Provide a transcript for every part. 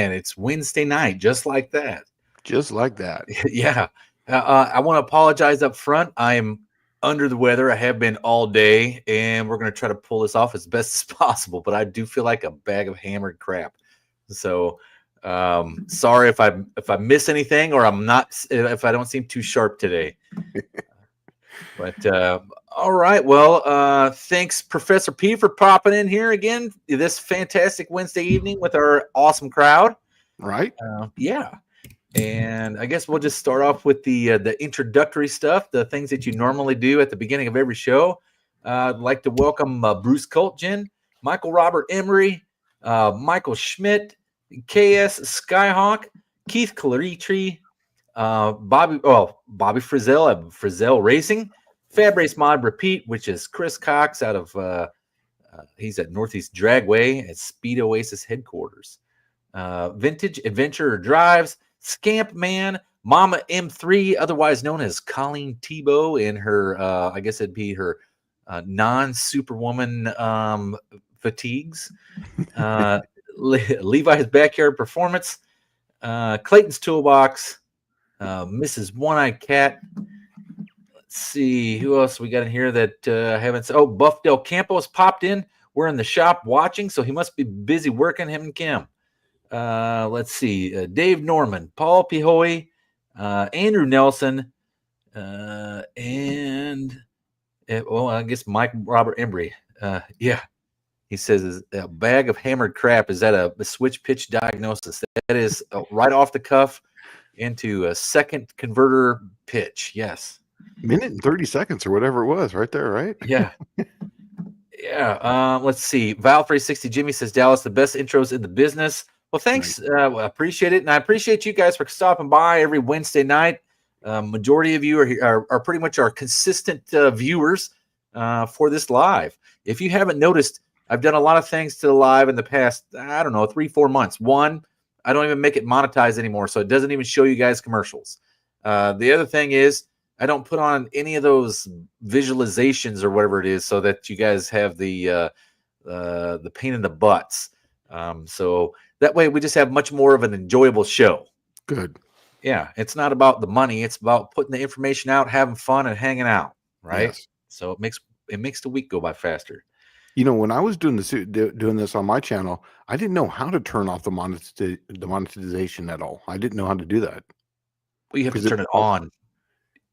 man, it's Wednesday night, just like that. Just like that. Yeah. I want to apologize up front. I am under the weather. I have been all day, and we're going to try to pull this off as best as possible. But I do feel like a bag of hammered crap. So sorry if I miss anything, or if I don't seem too sharp today. But all right. Well, thanks, Professor P, for popping in here again this fantastic Wednesday evening with our awesome crowd. Right? Yeah. And I guess we'll just start off with the introductory stuff, the things that you normally do at the beginning of every show. I'd like to welcome Bruce Coltgen, Michael Robert Emery, Michael Schmidt, KS Skyhawk, Keith Claritri, Bobby Frizzell of Frizzell Racing, Fab Race Mod Repeat, which is Chris Cox out of he's at Northeast Dragway at Speed Oasis headquarters. Vintage Adventurer Drives, Scamp Man, Mama M3, otherwise known as Colleen Tebow, in her, I guess it'd be her non-Superwoman fatigues. Levi's Backyard Performance, Clayton's Toolbox, Mrs. One-Eyed Cat. Let's see, who else we got in here that I haven't. Oh, Buff Del Campos popped in. We're in the shop watching, so he must be busy working, him and Kim. Let's see, Dave Norman, Paul Pihoy, Andrew Nelson, and I guess Mike Robert Embry. Yeah, he says a bag of hammered crap. Is that a switch pitch diagnosis? That is right off the cuff into a second converter pitch. Yes, minute and 30 seconds or whatever it was, right there, right? Yeah. Yeah. Let's see. Val360 Jimmy says Dallas, the best intros in the business. Well, thanks. I appreciate it. And I appreciate you guys for stopping by every Wednesday night. Majority of you are pretty much our consistent viewers for this live. If you haven't noticed, I've done a lot of things to the live in the past, I don't know, 3-4 months. One, I don't even make it monetized anymore, so it doesn't even show you guys commercials. The other thing is I don't put on any of those visualizations or whatever it is so that you guys have the pain in the butts. So that way we just have much more of an enjoyable show. Good. Yeah. It's not about the money. It's about putting the information out, having fun, and hanging out. Right. Yes. So it makes the week go by faster. You know, when I was doing this on my channel, I didn't know how to turn off the monetization at all. I didn't know how to do that. Well, you have to turn it on.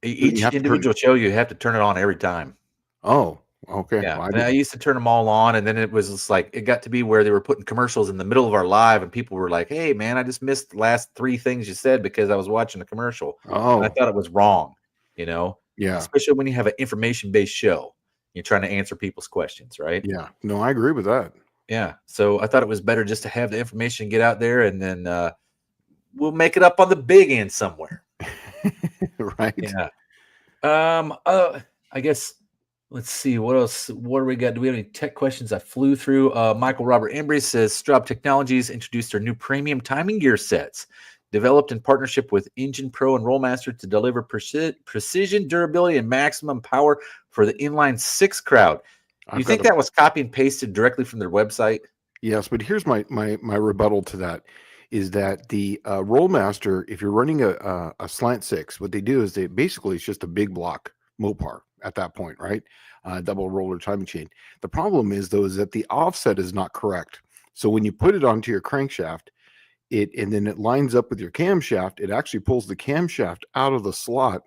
Each individual show, you have to turn it on every time. Oh, okay. Yeah, well, I used to turn them all on, and then it was just like, it got to be where they were putting commercials in the middle of our live, and people were like, hey, man, I just missed the last 3 things you said because I was watching a commercial. Oh. And I thought it was wrong, you know? Yeah. Especially when you have an information-based show. You're trying to answer people's questions, right? Yeah. No, I agree with that. Yeah. So I thought it was better just to have the information get out there, and then we'll make it up on the big end somewhere. Right. Yeah. I guess let's see what else. What do we got? Do we have any tech questions I flew through? Michael Robert Embry says Straub Technologies introduced their new premium timing gear sets, developed in partnership with Engine Pro and Rollmaster to deliver precision, durability, and maximum power for the inline 6 crowd. You think that was copy and pasted directly from their website? Yes, but here's my rebuttal to that. Is that the Rollmaster, if you're running a Slant 6, what they do is basically it's just a big block Mopar at that point, right? Double roller timing chain. The problem is, though, is that the offset is not correct. So when you put it onto your crankshaft, and then it lines up with your camshaft, it actually pulls the camshaft out of the slot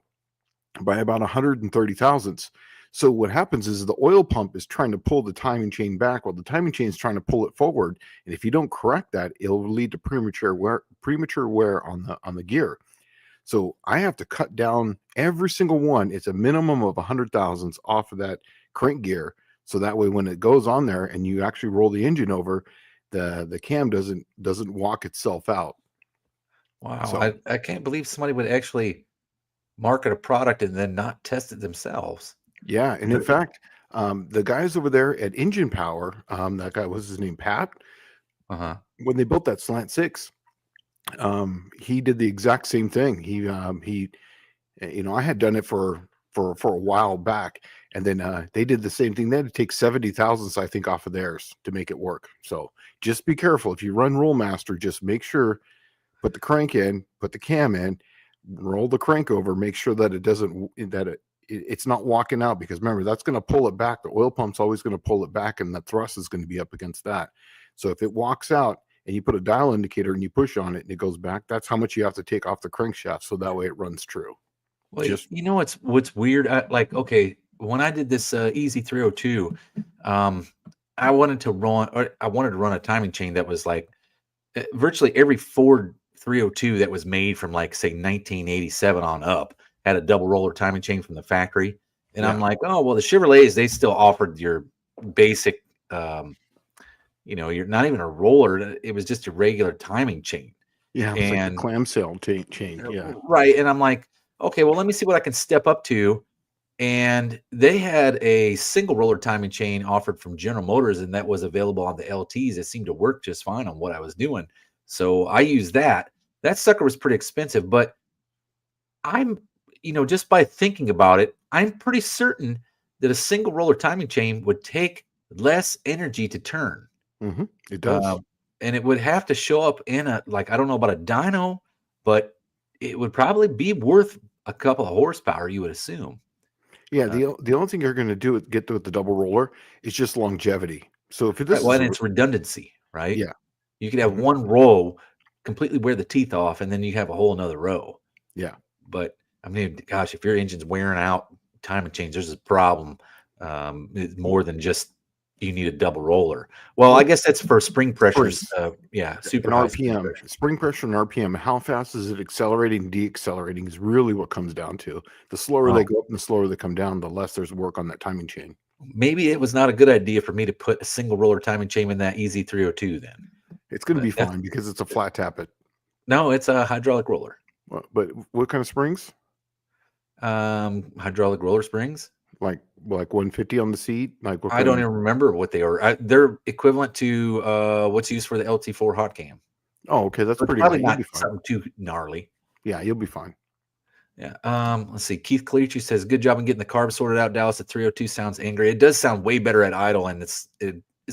by about 130 thousandths. So what happens is the oil pump is trying to pull the timing chain back while the timing chain is trying to pull it forward. And if you don't correct that, it'll lead to premature wear on the gear. So I have to cut down every single one. It's a minimum of 100 thousandths off of that crank gear. So that way, when it goes on there and you actually roll the engine over, the cam doesn't walk itself out. Wow. So, I can't believe somebody would actually market a product and then not test it themselves. Yeah, and in fact, the guys over there at Engine Power, that guy, was his name, Pat? When they built that Slant 6, he did the exact same thing. He I had done it for a while back, And then they did the same thing. They had to take 70 thousandths, I think, off of theirs to make it work. So just be careful. If you run Rollmaster, just make sure, put the crank in, put the cam in, roll the crank over, make sure that it doesn't, it's not walking out, because remember, that's going to pull it back. The oil pump's always going to pull it back, and the thrust is going to be up against that. So if it walks out and you put a dial indicator and you push on it and it goes back, that's how much you have to take off the crankshaft, so that way it runs true. Well, you know what's weird? Like, okay, when I did this Easy 302, I wanted to run a timing chain that was like virtually every Ford 302 that was made from, like, say 1987 on up had a double roller timing chain from the factory. And I'm like, oh, well, the Chevrolets, they still offered your basic, you're not even a roller. It was just a regular timing chain. Yeah, it's like a clamshell chain. Yeah. Right. And I'm like, okay, well, let me see what I can step up to. And they had a single roller timing chain offered from General Motors, and that was available on the LTs. It seemed to work just fine on what I was doing. So I used that. That sucker was pretty expensive, but I'm, just by thinking about it, I'm pretty certain that a single roller timing chain would take less energy to turn. Mm-hmm. It does. And it would have to show up in I don't know about a dyno, but it would probably be worth a couple of horsepower, you would assume. Yeah, the only thing you're going to do with the double roller is just longevity. So if this and it's redundancy, right? Yeah, you could have one row completely wear the teeth off, and then you have a whole another row. Yeah, but I mean, gosh, if your engine's wearing out, timing chains, there's a problem. It's more than just you need a double roller. Well, I guess that's for spring pressures. Super high RPM, spring pressure and RPM. How fast is it accelerating, deaccelerating is really what comes down to. The slower they go up and the slower they come down, the less there's work on that timing chain. Maybe it was not a good idea for me to put a single roller timing chain in that Easy 302 then. It's going to be fine because it's a flat tappet. No, it's a hydraulic roller. But what kind of springs? Hydraulic roller springs. Like 150 on the seat? Like I don't even remember what they are. They're equivalent to what's used for the LT4 hot cam. Oh, okay, that's pretty probably not something too gnarly. Yeah, you'll be fine. Yeah. Let's see. Keith Cleachy says, "Good job in getting the carbs sorted out, Dallas. At 302 sounds angry. It does sound way better at idle, and it's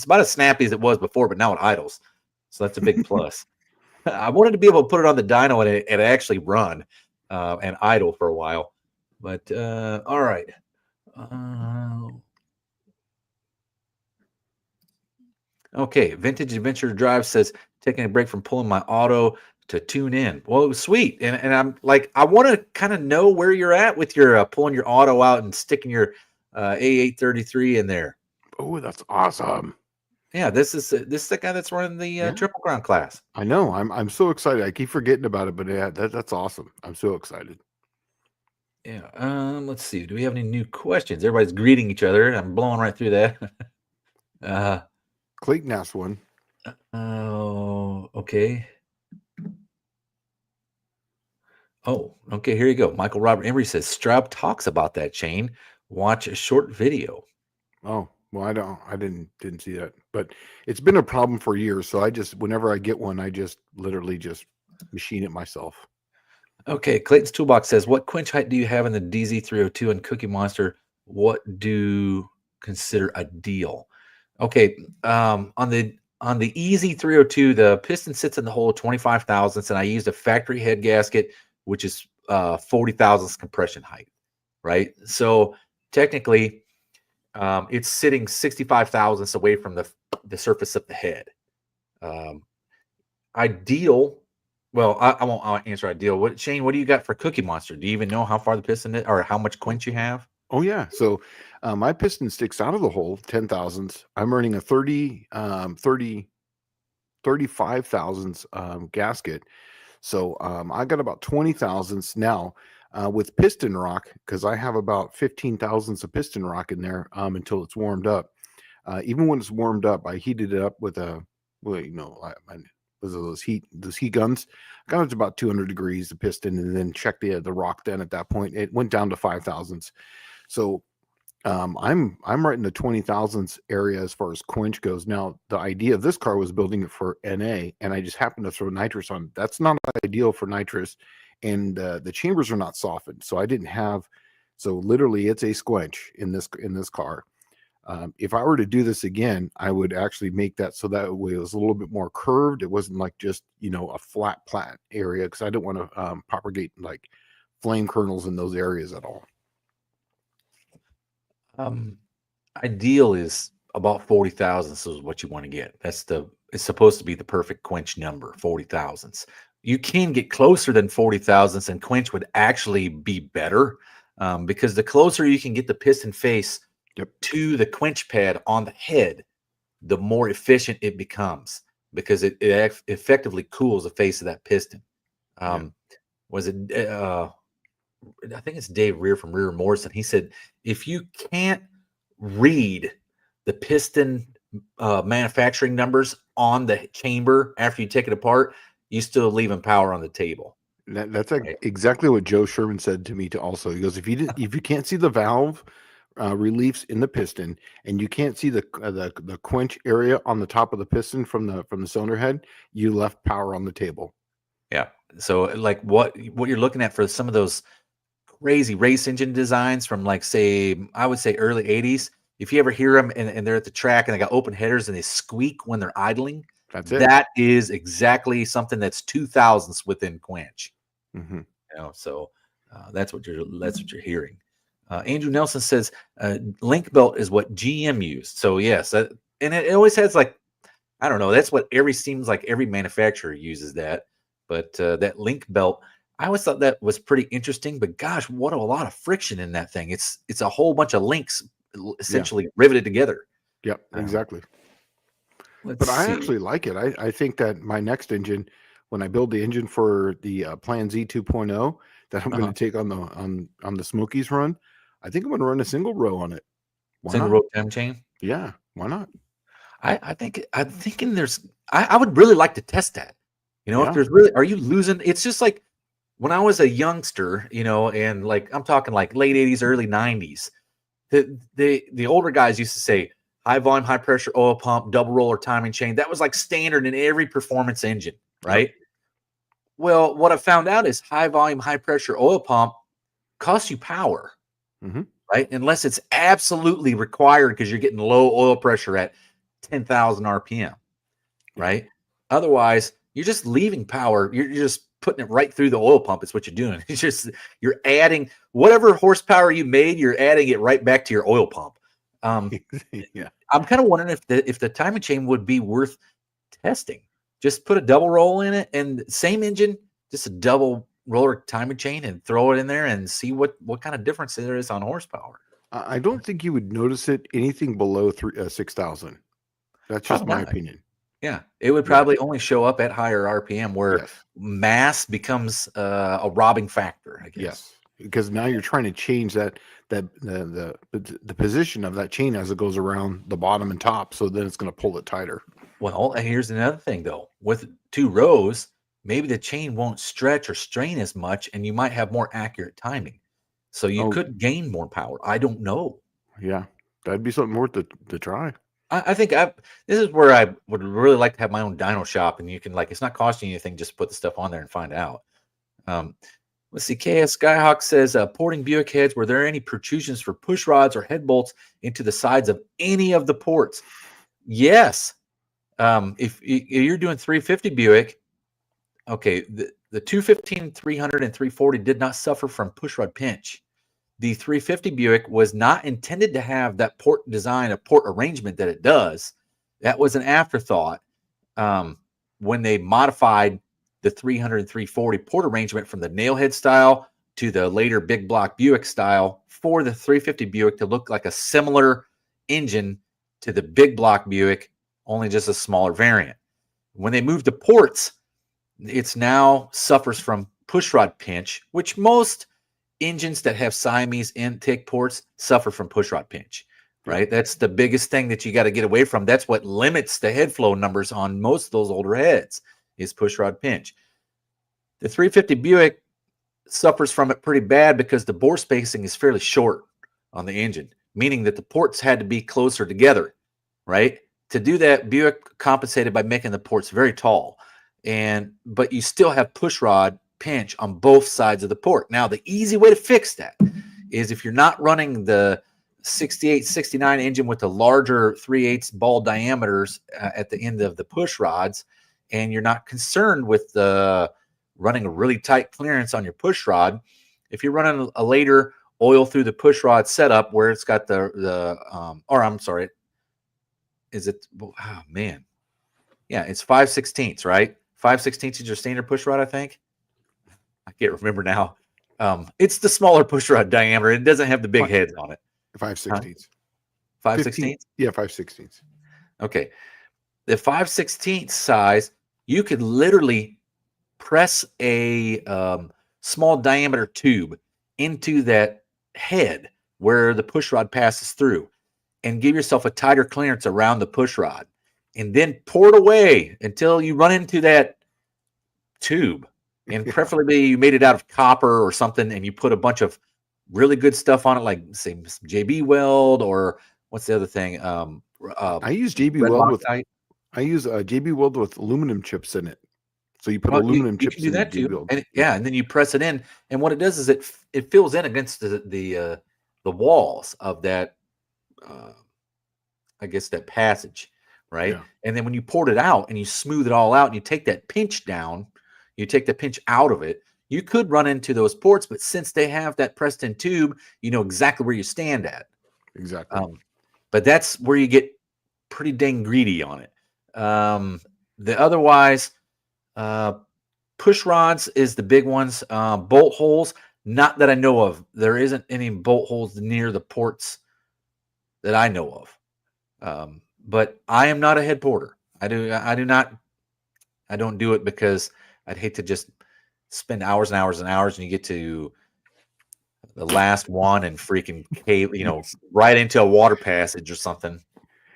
about as snappy as it was before, but now it idles, so that's a big plus." I wanted to be able to put it on the dyno and it actually run and idle for a while, but all right. Okay, Vintage Adventure Drive says, taking a break from pulling my auto to tune in. Well, sweet. And I'm like, I want to kind of know where you're at with your pulling your auto out and sticking your A833 in there. Oh, that's awesome. Yeah, this is the guy that's running the Triple Crown class. I know. I'm so excited. I keep forgetting about it, but yeah, that's awesome. I'm so excited. Yeah. Let's see. Do we have any new questions? Everybody's greeting each other. I'm blowing right through that. Clayton asked one. Oh, okay. Oh, okay. Here you go. Michael Robert Emery says Straub talks about that chain. Watch a short video. Oh, well, I didn't see that, but it's been a problem for years. So whenever I get one, I just literally just machine it myself. Okay, Clayton's Toolbox says, what quench height do you have in the DZ302 and Cookie Monster? What do you consider ideal? Okay, on the Easy 302, the piston sits in the hole 25 thousandths, and I used a factory head gasket, which is 40 thousandths compression height, right? So technically, it's sitting 65 thousandths away from the surface of the head. Ideal. Well, I won't answer ideal. Shane, what do you got for Cookie Monster? Do you even know how far the piston is or how much quench you have? Oh, yeah. So my piston sticks out of the hole 10 thousandths. I'm running a 35 thousandths gasket. So I got about 20 thousandths now with piston rock, because I have about 15 thousandths of piston rock in there until it's warmed up. Even when it's warmed up, I heated it up with those heat guns. I got it to about 200 degrees, the piston, and then checked the rock. Then at that point, it went down to 5 thousandths. So I'm right in the 20 thousandths area as far as quench goes. Now, the idea of this car was building it for NA, and I just happened to throw nitrous on. That's not ideal for nitrous, and the chambers are not softened, so I didn't have So literally, it's a squench in this car. If I were to do this again, I would actually make that so that way it was a little bit more curved. It wasn't like just, a flat area, because I don't want to propagate like flame kernels in those areas at all. Ideal is about 40 thousandths is what you want to get. It's supposed to be the perfect quench number, 40 thousandths. You can get closer than 40 thousandths, and quench would actually be better, because the closer you can get the piston face to the quench pad on the head, the more efficient it becomes, because it effectively cools the face of that piston. Was it I think it's Dave Rear from Rear Morrison. He said, if you can't read the piston manufacturing numbers on the chamber after you take it apart, you still leaving power on the table. That's exactly what Joe Sherman said to me also. He goes, if you can't see the valve reliefs in the piston, and you can't see the quench area on the top of the piston from the cylinder head, you left power on the table. Yeah. So like what you're looking at for some of those crazy race engine designs from, like, I would say early 80s. If you ever hear them and they're at the track and they got open headers and they squeak when they're idling, that is exactly something that's 2000s within quench. Mm-hmm. So that's what you're hearing. Andrew Nelson says link belt is what GM used. So yes, and it always has, like, I don't know. That's what seems like every manufacturer uses that. But that link belt, I always thought that was pretty interesting. But gosh, what a lot of friction in that thing. It's a whole bunch of links essentially riveted together. Yep, exactly. But I actually like it. I think that my next engine, when I build the engine for the Plan Z 2.0 that I'm going to take on the Smokies run, I think I'm going to run a single row on it. Single row time chain? Yeah, why not? I'm thinking I would really like to test that. If there's really, are you losing? It's just like when I was a youngster, and like I'm talking like late 80s, early 90s, the older guys used to say high volume, high pressure oil pump, double roller timing chain. That was like standard in every performance engine, right? Yep. Well, what I found out is high volume, high pressure oil pump costs you power, right? Unless it's absolutely required because you're getting low oil pressure at 10,000 RPM, right? Otherwise, you're just leaving power. You're just putting it right through the oil pump. It's what you're doing. It's just, you're adding whatever horsepower you made, you're adding it right back to your oil pump. Yeah. I'm kind of wondering if the timing chain would be worth testing. Just put a double roll in it and same engine, just a double roller timing chain, and throw it in there and see what kind of difference there is on horsepower. I don't think you would notice it anything below 6,000. That's just my opinion. Yeah, it would probably only show up at higher RPM where mass becomes a robbing factor, I guess. Yes, because now you're trying to change the position of that chain as it goes around the bottom and top, so then it's going to pull it tighter. Well, here's another thing though. With 2 rows, maybe the chain won't stretch or strain as much, and you might have more accurate timing. So you could gain more power. I don't know. Yeah, that'd be something worth to try. I think this is where I would really like to have my own dyno shop, and you can, like, it's not costing you anything, just put the stuff on there and find out. Let's see. KS Skyhawk says, porting Buick heads, were there any protrusions for push rods or head bolts into the sides of any of the ports? Yes. If you're doing 350 Buick, okay, the 215, 300, and 340 did not suffer from push rod pinch. The 350 Buick was not intended to have that port design, a port arrangement that it does. That was an afterthought when they modified the 300 and 340 port arrangement from the nailhead style to the later big block Buick style for the 350 Buick to look like a similar engine to the big block Buick, only just a smaller variant. When they moved to ports, it's now suffers from push rod pinch, which most engines that have Siamese intake ports suffer from push rod pinch, right? That's the biggest thing that you got to get away from. That's what limits the head flow numbers on most of those older heads is push rod pinch. The 350 Buick suffers from it pretty bad because the bore spacing is fairly short on the engine, meaning that the ports had to be closer together, right? To do that, Buick compensated by making the ports very tall, but you still have push rod pinch on both sides of the port. Now, the easy way to fix that is if you're not running the 68, 69 engine with the larger 3/8 ball diameters at the end of the push rods, and you're not concerned with running a really tight clearance on your push rod, if you're running a later oil through the push rod setup where it's got or I'm sorry, is it, oh man, yeah, it's 5/16, right? 5/16 is your standard push rod, I think. I can't remember now. It's the smaller push rod diameter. It doesn't have the big heads on it. 5/16. 5/16. Yeah, 5/16. Okay. The 5/16 size, you could literally press a small diameter tube into that head where the push rod passes through and give yourself a tighter clearance around the push rod, and then pour it away until you run into that tube. And preferably you made it out of copper or something, and you put a bunch of really good stuff on it, like say some JB Weld, or what's the other thing? I use JB Weld with JB Weld with aluminum chips in it. So you put aluminum chips can do in that too, Weld. and and then you press it in, and what it does is it fills in against the walls of that, I guess, that passage, right? Yeah. And then when you poured it out and you smooth it all out, and you take that pinch down, you take the pinch out of it, you could run into those ports, but since they have that pressed in tube, you know exactly where you stand at. Exactly. But that's where you get pretty dang greedy on it. The otherwise, push rods is the big ones. Bolt holes, not that I know of. There isn't any bolt holes near the ports that I know of. But I am not a head porter. I don't do it because I'd hate to just spend hours and hours and hours, and you get to the last one and freaking cave, right into a water passage or something.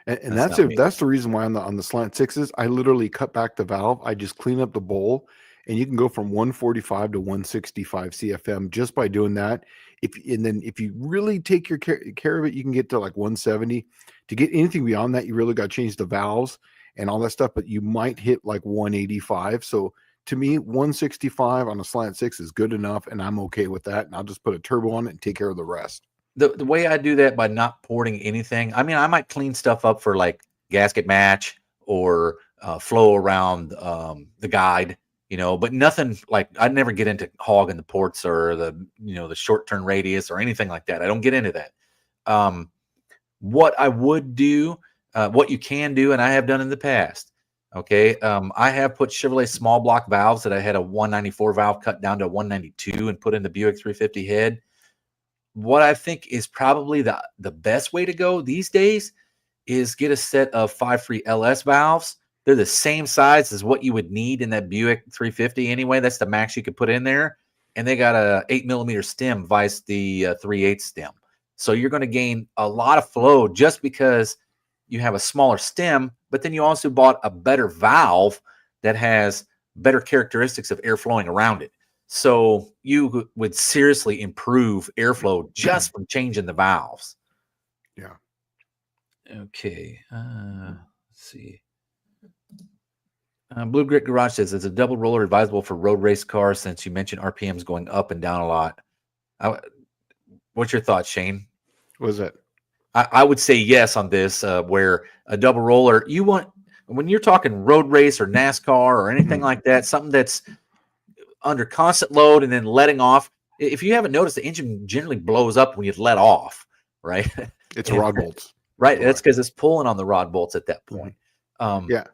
And that's the reason why on the Slant 6s, I literally cut back the valve. I just clean up the bowl, and you can go from 145 to 165 CFM just by doing that. If you really take your care of it, you can get to like 170. To get anything beyond that, you really got to change the valves and all that stuff, but you might hit like 185. So to me, 165 on a Slant 6 is good enough, and I'm okay with that. And I'll just put a turbo on it and take care of the rest. The way I do that by not porting anything, I mean, I might clean stuff up for like gasket match or flow around the guide, but nothing like, I'd never get into hogging the ports or the short turn radius or anything like that. I don't get into that. What I would do, what you can do, and I have done in the past, okay, I have put Chevrolet small block valves that I had a 194 valve cut down to a 192 and put in the Buick 350 head. What I think is probably the best way to go these days is get a set of 5-free LS valves. They're the same size as what you would need in that Buick 350 anyway. That's the max you could put in there. And they got a 8mm stem vice the 3/8 stem. So you're going to gain a lot of flow just because you have a smaller stem, but then you also bought a better valve that has better characteristics of air flowing around it. So you would seriously improve airflow just from changing the valves. Yeah. Okay. Let's see. Blue Grit Garage says, is a double roller advisable for road race cars since you mentioned RPMs going up and down a lot? What's your thoughts, Shane? What is that? I would say yes on this, where a double roller, when you're talking road race or NASCAR or anything like that, something that's under constant load and then letting off. If you haven't noticed, the engine generally blows up when you let off, right? It's rod bolts. Right. That's because it's pulling on the rod bolts at that point. Yeah.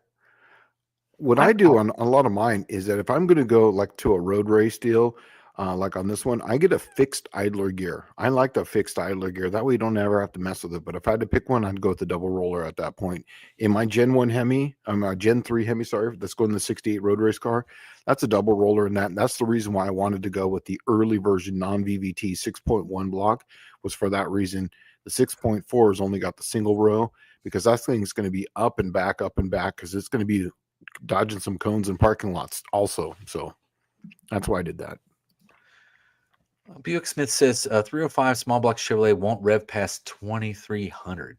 What I do on a lot of mine is that if I'm going to go like to a road race deal, like on this one, I get a fixed idler gear. I like the fixed idler gear. That way you don't ever have to mess with it. But if I had to pick one, I'd go with the double roller at that point. In my Gen 1 Hemi, Gen 3 Hemi, sorry, that's going to the 68 road race car. That's a double roller in that. And that's the reason why I wanted to go with the early version non-VVT 6.1 block, was for that reason. The 6.4 has only got the single row, because that thing's going to be up and back, because it's going to be dodging some cones and parking lots also. So that's why I did that. Buick Smith says 305 small block Chevrolet won't rev past 2,300.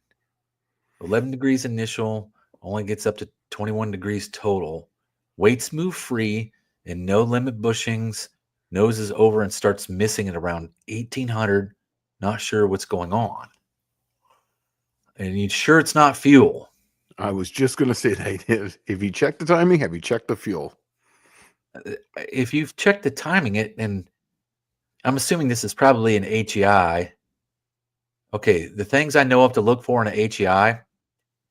11 degrees initial, only gets up to 21 degrees total. Weights move free and no limit bushings. Nose is over and starts missing at around 1,800. not sure what's going on. And you sure it's not fuel? I was just going to say that. If you check the timing, have you checked the fuel? If you've checked the timing, and I'm assuming this is probably an HEI. Okay, the things I know of to look for in an HEI,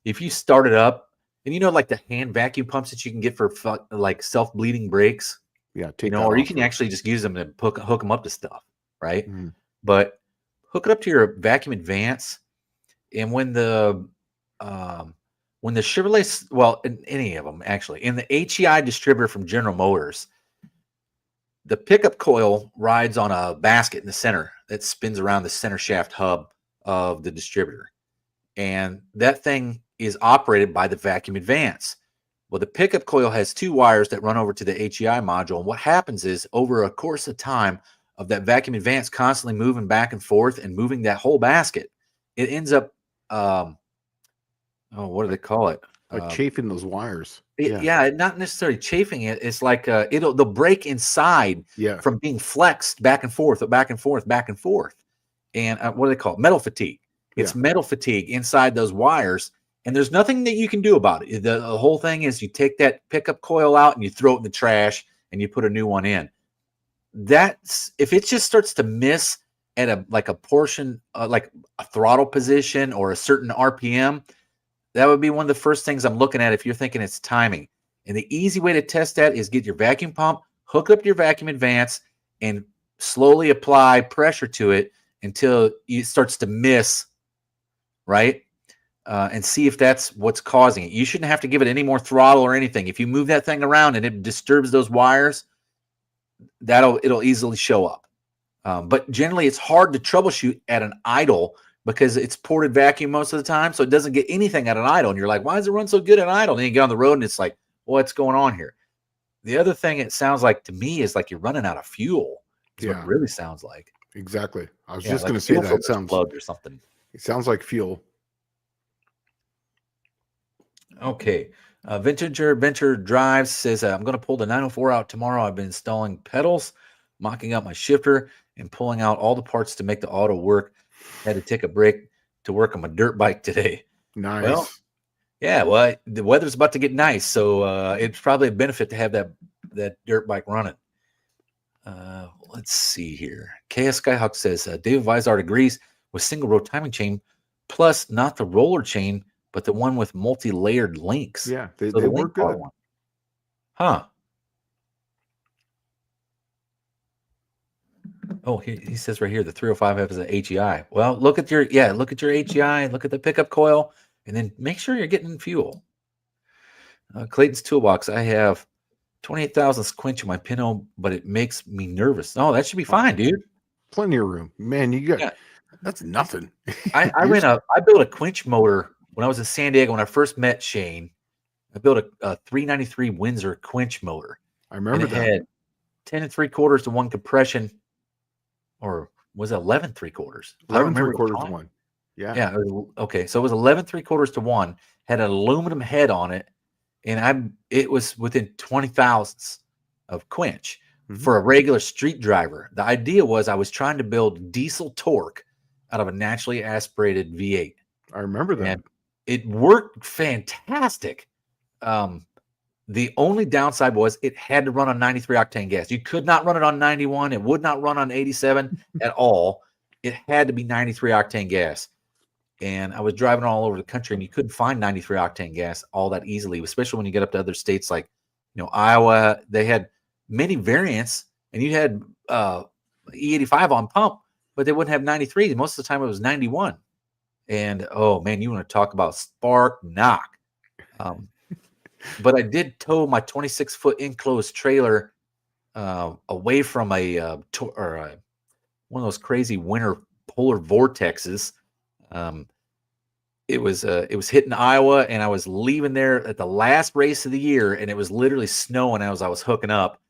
if you start it up, and like the hand vacuum pumps that you can get for like self-bleeding brakes, Yeah, take that or you off can first. actually just use them to hook them up to stuff, right? Mhm. But hook it up to your vacuum advance, and when the Chevrolet, well, in any of them actually, in the HEI distributor from General Motors, the pickup coil rides on a basket in the center that spins around the center shaft hub of the distributor. And that thing is operated by the vacuum advance. Well, the pickup coil has two wires that run over to the HEI module. And what happens is, over a course of time of that vacuum advance constantly moving back and forth and moving that whole basket, it ends up, what do they call it? Like chafing those wires. Yeah, not necessarily chafing it. It's like they'll break inside Yeah. from being flexed back and forth, back and forth, back and forth. And what do they call it? Metal fatigue. It's metal fatigue inside those wires, and there's nothing that you can do about it. The whole thing is you take that pickup coil out and you throw it in the trash and you put a new one in. That's if it just starts to miss at a portion, like a throttle position or a certain RPM. That would be one of the first things I'm looking at if you're thinking it's timing. And the easy way to test that is get your vacuum pump, hook up your vacuum advance, and slowly apply pressure to it until it starts to miss, right? And see if that's what's causing it. You shouldn't have to give it any more throttle or anything. If you move that thing around and it disturbs those wires, it'll easily show up. But generally, it's hard to troubleshoot at an idle because it's ported vacuum most of the time, so it doesn't get anything at an idle. And you're like, why does it run so good at an idle? And then you get on the road and it's like, what's going on here? The other thing it sounds like to me is like you're running out of fuel. Is what it really sounds like. Exactly. I was like just going to say that. It sounds plugged or something. It sounds like fuel. Okay. Vintage Adventure Drives says, I'm going to pull the 904 out tomorrow. I've been installing pedals, mocking up my shifter, and pulling out all the parts to make the auto work. Had to take a break to work on my dirt bike today. Nice. Well, yeah, well, the weather's about to get nice, so it's probably a benefit to have that dirt bike running. Let's see here. KS Skyhawk says, David Vizard agrees with single row timing chain, plus not the roller chain, but the one with multi-layered links. Yeah, they work good. One. Huh. Oh, he says right here the 305F is an HEI. Well, look at your HEI, look at the pickup coil, and then make sure you're getting fuel. Clayton's Toolbox. I have 28,000 Quench in my Pinto, but it makes me nervous. Oh, that should be fine, dude. Plenty of room, man. You got that's nothing. I built a Quench motor when I was in San Diego when I first met Shane. I built a 393 Windsor Quench motor. I remember that. It had 10 3/4 to 1 compression. Or was it 11 3/4? 11 3/4 to 1. Yeah. Yeah. Okay. So it was 11 3/4 to 1, had an aluminum head on it. And it was within 20 thousandths of Quench for a regular street driver. The idea was I was trying to build diesel torque out of a naturally aspirated V8. I remember that. And it worked fantastic. The only downside was it had to run on 93 octane gas. You could not run it on 91. It would not run on 87 at all. It had to be 93 octane gas. And I was driving all over the country, and you couldn't find 93 octane gas all that easily, especially when you get up to other states like, Iowa. They had many variants, and you had E85 on pump, but they wouldn't have 93. Most of the time it was 91. And, oh, man, you want to talk about spark knock. But I did tow my 26-foot enclosed trailer away from one of those crazy winter polar vortexes. It was hitting Iowa, and I was leaving there at the last race of the year, and it was literally snowing as I was hooking up.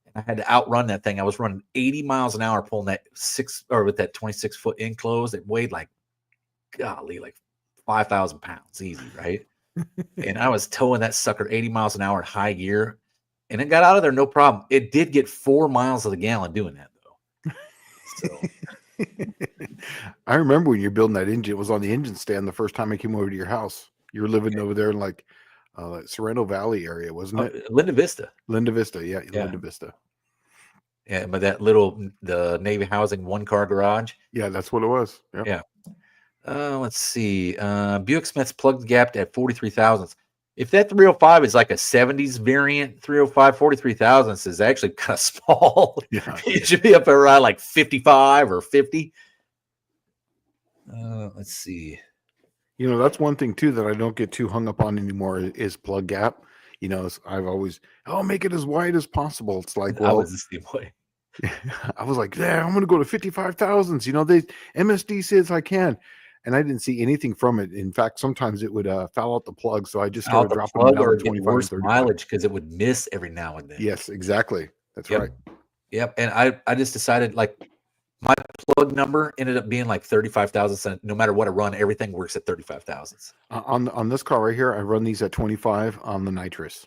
And I had to outrun that thing. I was running 80 miles an hour pulling with that 26-foot enclosed. It weighed like 5,000 pounds easy, right? And I was towing that sucker 80 miles an hour in high gear, and it got out of there no problem. It did get 4 miles of the gallon doing that, though. So I remember when you're building that engine, it was on the engine stand the first time I came over to your house. You were living over there in like Sorrento Valley area, wasn't it? Linda Vista. Linda Vista, yeah, Yeah. Linda Vista. Yeah, but the Navy housing 1-car garage. Yeah, that's what it was. Yep. Yeah. Let's see. Buick Smith's plug gapped at 43,000. If that 305 is like a 70s variant 305, 43,000 is actually kind of small. Yeah. It should be up around like 55 or 50. Let's see. You know, that's one thing too that I don't get too hung up on anymore is plug gap. You know, I've always, make it as wide as possible. It's like, well, I was the same way. I was like, yeah, I'm going to go to 55,000s. You know, MSD says I can. And I didn't see anything from it. In fact, sometimes it would foul out the plug. So I just started dropping them down to 25 worse and 35. mileage because it would miss every now and then. Yes, exactly. That's Yep. right. Yep. And I just decided like my plug number ended up being like 35,000. No matter what I run, everything works at 35,000. On this car right here, I run these at 25 on the nitrous.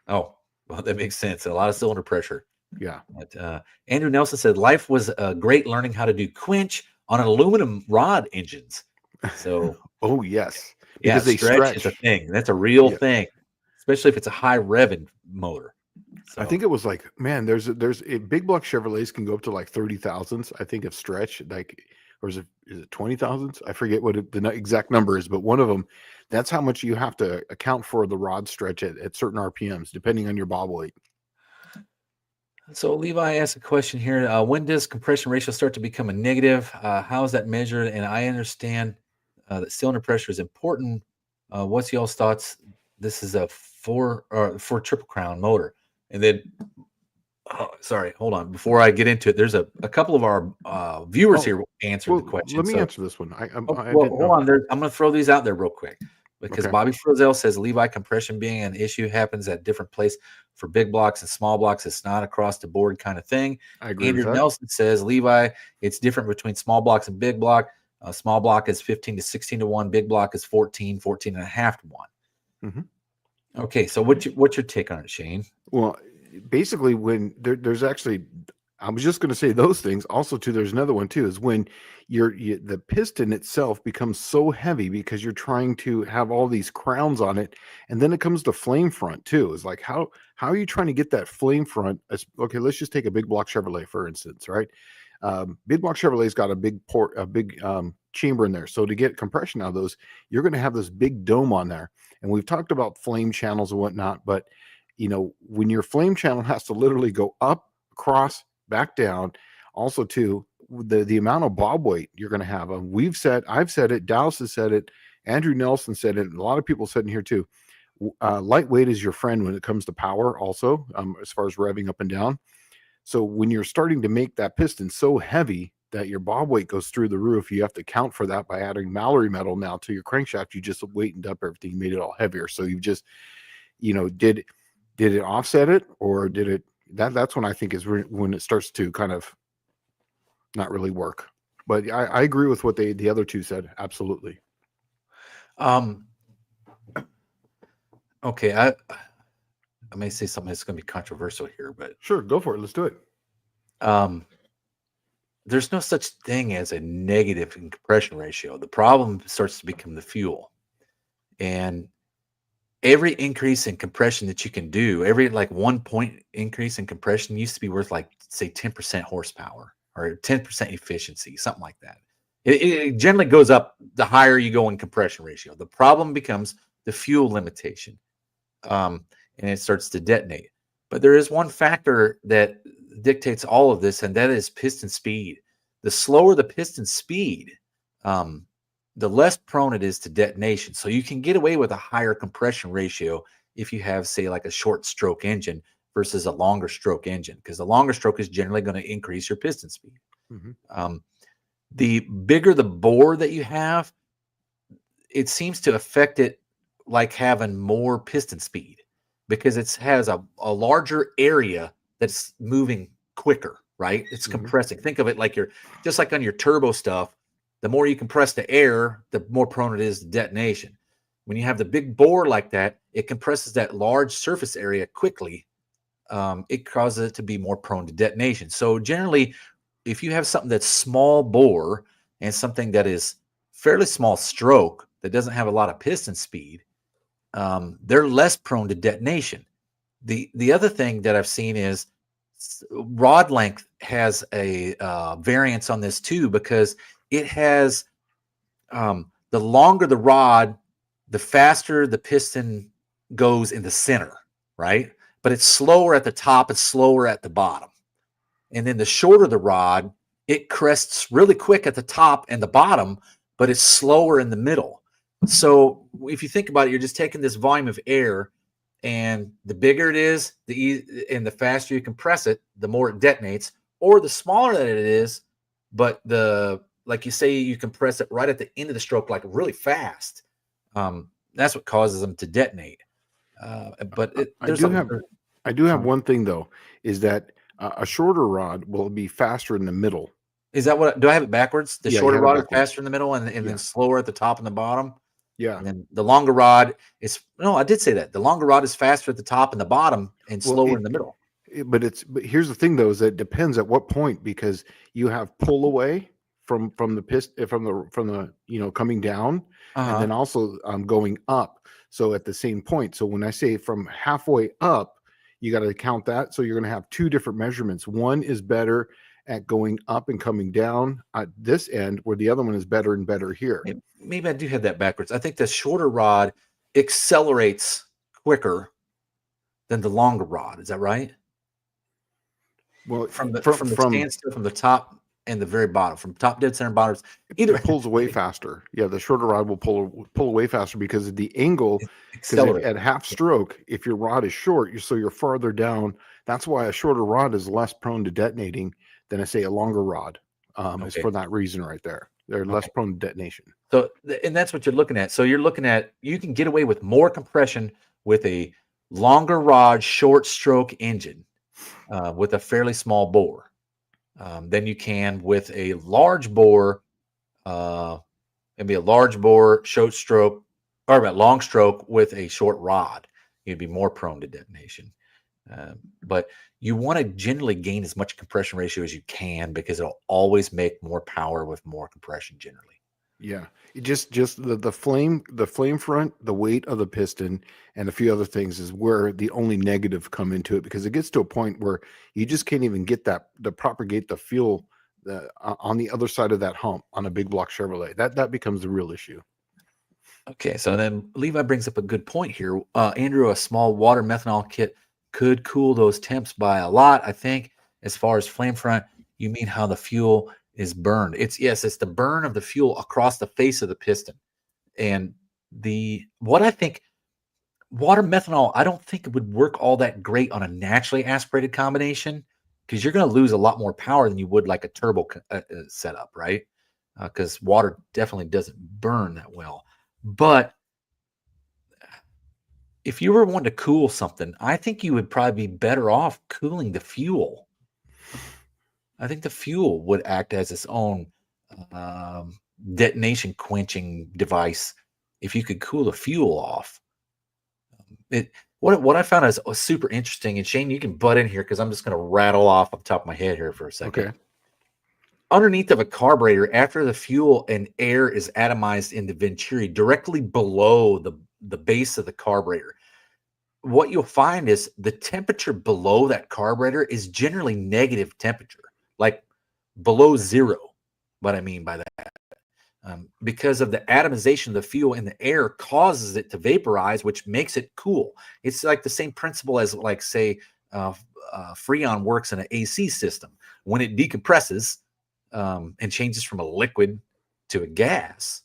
Oh, well, that makes sense. A lot of cylinder pressure. Yeah. But, Andrew Nelson said life was great learning how to do quench on aluminum rod engines. So, oh yes, because they stretch is a thing. That's a real thing, especially if it's a high revving motor. So. I think it was like, man, there's big block Chevrolets can go up to like 30,000s. I think of stretch, like, or is it 20,000s? I forget what the exact number is, but one of them, that's how much you have to account for the rod stretch at certain RPMs, depending on your bob weight. So Levi asked a question here. When does compression ratio start to become a negative? How is that measured? And I understand that cylinder pressure is important. What's y'all's thoughts? This is a four triple crown motor. And then, sorry, hold on. Before I get into it, there's a couple of our viewers here answered the question. Let me answer this one. Hold on. I'm going to throw these out there real quick. Because Bobby Frizzell says Levi, compression being an issue happens at different place for big blocks and small blocks. It's not across the board kind of thing. I agree. Andrew Nelson says Levi, it's different between small blocks and big block. Small block is 15 to 16 to 1. Big block is 14 and a half to 1. Mm-hmm. Okay, so what's your take on it, Shane? Well, basically, when there's actually, I was just going to say those things. Also, too, there's another one too. Is when the piston itself becomes so heavy because you're trying to have all these crowns on it, and then it comes to flame front too. Is like how are you trying to get that flame front? Okay, let's just take a big block Chevrolet for instance, right? Big block Chevrolet's got a big chamber in there. So to get compression out of those, you're going to have this big dome on there. And we've talked about flame channels and whatnot, but you know, when your flame channel has to literally go up, across, back down, also too, the amount of bob weight you're going to have. I've said it, Dallas has said it, Andrew Nelson said it, and a lot of people said in here too. Lightweight is your friend when it comes to power also, as far as revving up and down. So when you're starting to make that piston so heavy that your bob weight goes through the roof, you have to account for that by adding Mallory metal now to your crankshaft. You just weightened up everything, made it all heavier. So you've just, you know, did it offset it, or did it? That's when I think is when it starts to kind of not really work. But I agree with what the other two said. Absolutely. Okay, I may say something that's going to be controversial here, but sure, go for it. Let's do it. There's no such thing as a negative in compression ratio. The problem starts to become the fuel, and every increase in compression that you can do, every like 1 point increase in compression used to be worth like say 10% horsepower or 10% efficiency, something like that. It generally goes up the higher you go in compression ratio. The problem becomes the fuel limitation, and it starts to detonate. But there is one factor that dictates all of this, and that is piston speed. The slower the piston speed, the less prone it is to detonation. So you can get away with a higher compression ratio if you have, say, like a short stroke engine versus a longer stroke engine, because the longer stroke is generally going to increase your piston speed. Mm-hmm. The bigger the bore that you have, it seems to affect it like having more piston speed, because it has a larger area that's moving quicker, right? It's compressing. Think of it like just like on your turbo stuff. The more you compress the air, the more prone it is to detonation. When you have the big bore like that, it compresses that large surface area quickly. It causes it to be more prone to detonation. So generally, if you have something that's small bore and something that is fairly small stroke that doesn't have a lot of piston speed, they're less prone to detonation. The other thing that I've seen is rod length has a variance on this too, because it has the longer the rod, the faster the piston goes in the center, right? But it's slower at the top and slower at the bottom. And then the shorter the rod, it crests really quick at the top and the bottom, but it's slower in the middle. So if you think about it, you're just taking this volume of air, and the bigger it is, and the faster you compress it, the more it detonates, or the smaller that it is, but like you say, you compress it right at the end of the stroke, like really fast. That's what causes them to detonate. But I do have one thing though, is that a shorter rod will be faster in the middle. Is that what? Do I have it backwards? The Yeah, shorter you have it rod is backwards. faster in the middle, and then slower at the top and the bottom. Yeah. And then the longer rod is I did say that. The longer rod is faster at the top and the bottom and slower in the middle. But here's the thing though, is that it depends at what point, because you have pull away from the piston, from the coming down, and then also going up. So at the same point. So when I say from halfway up, you got to count that. So you're going to have two different measurements. One is better at going up and coming down at this end, where the other one is better and better here. Maybe I do have that backwards. I think the shorter rod accelerates quicker than the longer rod. Is that right? Well, from the standstill, from the top and the very bottom, from top, dead center, bottoms, either it pulls away faster. Yeah, the shorter rod will pull away faster because of the angle. Because at half stroke, if your rod is short, you're farther down. That's why a shorter rod is less prone to detonating than I say a longer rod. Is for that reason right there. They're less prone to detonation. So, and that's what you're looking at. So you're looking at, you can get away with more compression with a longer rod, short stroke engine with a fairly small bore than you can with a large bore, maybe a large bore, short stroke, or about long stroke with a short rod. You'd be more prone to detonation. But you want to generally gain as much compression ratio as you can, because it'll always make more power with more compression generally. Yeah, just the flame front, the weight of the piston, and a few other things is where the only negative come into it, because it gets to a point where you just can't even get to propagate the fuel on the other side of that hump on a big block Chevrolet. That becomes the real issue. Okay, so then Levi brings up a good point here. Andrew, a small water methanol kit could cool those temps by a lot. I think as far as flame front, you mean how the fuel is burned. It's the burn of the fuel across the face of the piston. And what I think, water methanol, I don't think it would work all that great on a naturally aspirated combination, because you're going to lose a lot more power than you would like a turbo setup, right? Because water definitely doesn't burn that well. But if you were wanting to cool something, I think you would probably be better off cooling the fuel. I think the fuel would act as its own detonation quenching device if you could cool the fuel off. What I found is super interesting, and Shane, you can butt in here because I'm just going to rattle off the top of my head here for a second. Okay. Underneath of a carburetor, after the fuel and air is atomized in the venturi, directly below the base of the carburetor, what you'll find is the temperature below that carburetor is generally negative temperature, like below zero. What I mean by that, because of the atomization of the fuel in the air causes it to vaporize, which makes it cool. It's like the same principle as, like, say, Freon works in an AC system. When it decompresses and changes from a liquid to a gas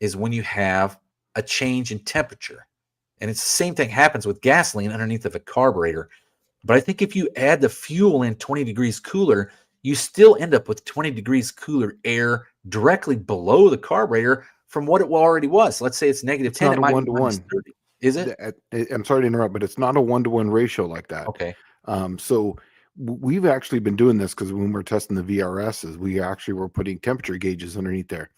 is when you have a change in temperature. And it's the same thing happens with gasoline underneath of a carburetor. But I think if you add the fuel in 20 degrees cooler, you still end up with 20 degrees cooler air directly below the carburetor from what it already was. Let's say it's negative 10. Not it a might 1-to-1. be 30. Is it? I'm sorry to interrupt, but it's not a 1-to-1 ratio like that. Okay. So we've actually been doing this because when we're testing the VRSs, we actually were putting temperature gauges underneath there.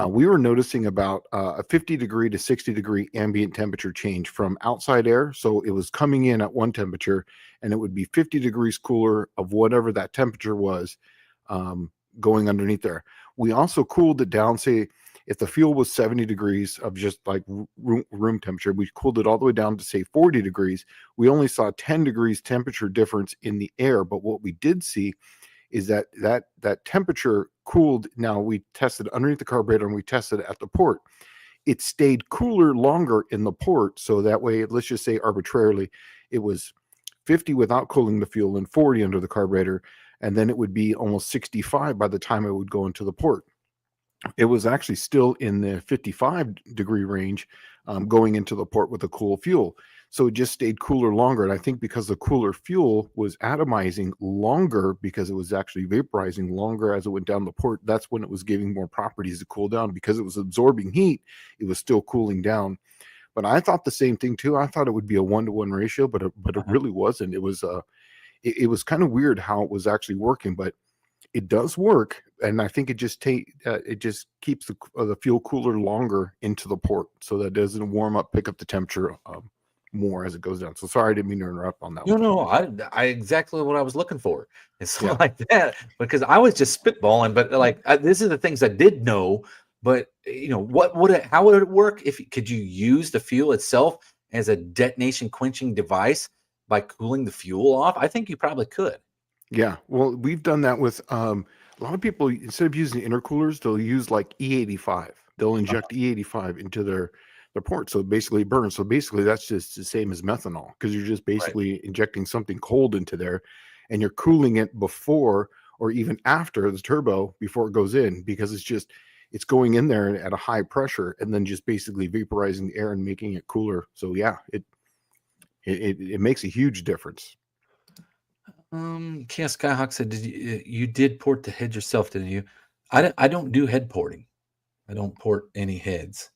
We were noticing about a 50 degree to 60 degree ambient temperature change from outside air. So it was coming in at one temperature, and it would be 50 degrees cooler of whatever that temperature was going underneath there. We also cooled it down. Say if the fuel was 70 degrees of just like room temperature, we cooled it all the way down to say 40 degrees. We only saw 10 degrees temperature difference in the air. But what we did see is that temperature cooled. Now we tested underneath the carburetor and we tested at the port. It stayed cooler longer in the port. So that way, let's just say arbitrarily, it was 50 without cooling the fuel and 40 under the carburetor. And then it would be almost 65 by the time it would go into the port. It was actually still in the 55-degree range going into the port with the cool fuel. So it just stayed cooler longer. And I think because the cooler fuel was atomizing longer, because it was actually vaporizing longer as it went down the port, that's when it was giving more properties to cool down. Because it was absorbing heat, it was still cooling down. But I thought the same thing too. I thought it would be a 1-to-1 ratio, but it really wasn't. It was it was kind of weird how it was actually working, but it does work. And I think it just keeps the fuel cooler longer into the port, so that it doesn't warm up, pick up the temperature more as it goes down. So sorry, I didn't mean to interrupt on that. No, I exactly what I was looking for. It's like that, because I was just spitballing, but like this is the things I did know. But how would it work? Could you use the fuel itself as a detonation quenching device by cooling the fuel off? I think you probably could. Yeah, well, we've done that with a lot of people. Instead of using intercoolers, they'll use like E85. They'll inject E85 into their port, so it basically burns. So basically, that's just the same as methanol, because you're just basically injecting something cold into there, and you're cooling it before or even after the turbo before it goes in, because it's going in there at a high pressure and then just basically vaporizing the air and making it cooler. So yeah, it makes a huge difference. Chaos Skyhawk said, you did port the head yourself, didn't you? I don't do head porting. I don't port any heads.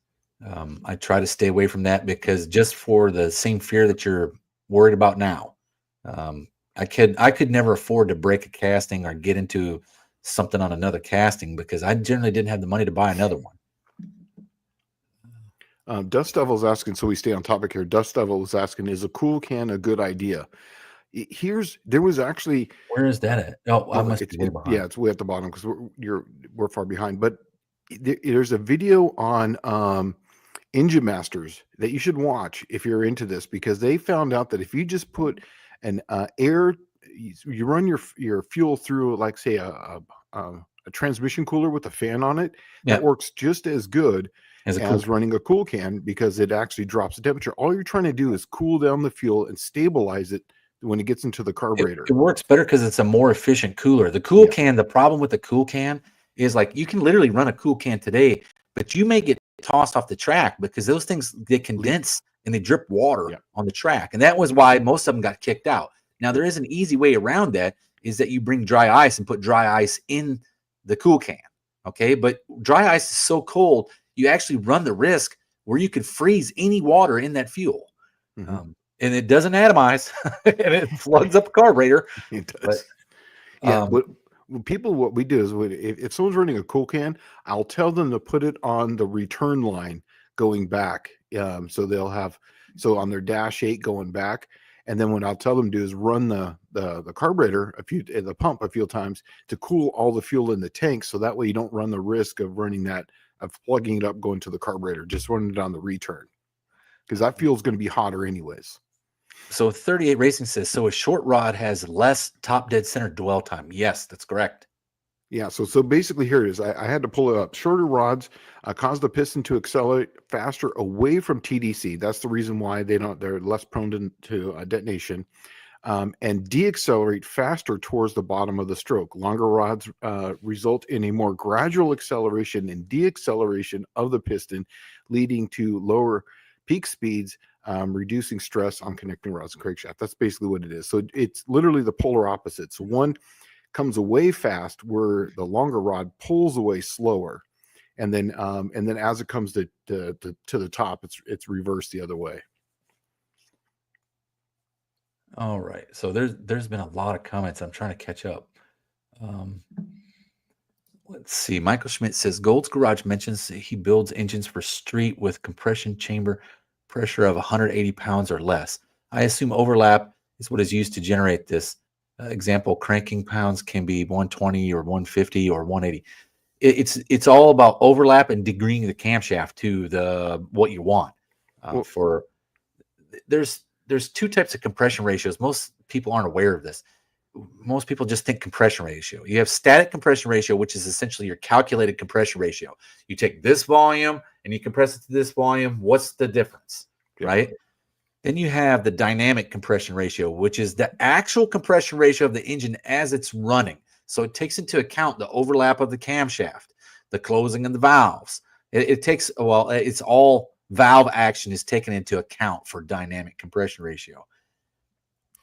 I try to stay away from that, because just for the same fear that you're worried about now. I could never afford to break a casting or get into something on another casting, because I generally didn't have the money to buy another one. Dust Devil's asking, so we stay on topic here. Dust Devil was asking, is a cool can a good idea? There was actually, where is that at? Oh, I must be way behind. Yeah, it's way at the bottom, because we're far behind. But there's a video on Engine Masters that you should watch if you're into this, because they found out that if you just put an you run your fuel through, like say a transmission cooler with a fan on it, that works just as good as running a cool can, because it actually drops the temperature. All you're trying to do is cool down the fuel and stabilize it when it gets into the carburetor. It works better because it's a more efficient cooler. The cool can, the problem with the cool can is, like, you can literally run a cool can today, but you may get tossed off the track because those things get condensed and they drip water on the track. And that was why most of them got kicked out. Now, there is an easy way around that, is that you bring dry ice and put dry ice in the cool can. Okay. But dry ice is so cold, you actually run the risk where you could freeze any water in that fuel. And it doesn't atomize and it plugs up the carburetor. It does. But, what we do is, if someone's running a cool can, I'll tell them to put it on the return line going back. So they'll have, on their dash 8 going back. And then what I'll tell them to do is run the carburetor the pump a few times to cool all the fuel in the tank. So that way you don't run the risk of plugging it up, going to the carburetor. Just run it on the return, because that fuel is going to be hotter anyways. So 38 Racing says, so a short rod has less top dead center dwell time. Yes, that's correct. Yeah, so basically here it is. I had to pull it up. Shorter rods cause the piston to accelerate faster away from TDC. That's the reason why they're less prone to detonation, and deaccelerate faster towards the bottom of the stroke. Longer rods result in a more gradual acceleration and deacceleration of the piston, leading to lower peak speeds, reducing stress on connecting rods and crankshaft. That's basically what it is. So it's literally the polar opposite. So one comes away fast, where the longer rod pulls away slower, and then as it comes to the top, it's reversed the other way. All right. So there's been a lot of comments. I'm trying to catch up. Let's see. Michael Schmidt says, Gold's Garage mentions he builds engines for street with compression chamber pressure of 180 pounds or less. I assume overlap is what is used to generate this. example, cranking pounds can be 120 or 150 or 180. It's all about overlap and degreeing the camshaft to the what you want. Well, For there's two types of compression ratios. Most people aren't aware of this. Most people just think compression ratio. You have static compression ratio, which is essentially your calculated compression ratio. You take this volume and you compress it to this volume. What's the difference, yeah. right? Then you have the dynamic compression ratio, which is the actual compression ratio of the engine as it's running. So it takes into account the overlap of the camshaft, the closing of the valves. It takes, well, it's all valve action is taken into account for dynamic compression ratio.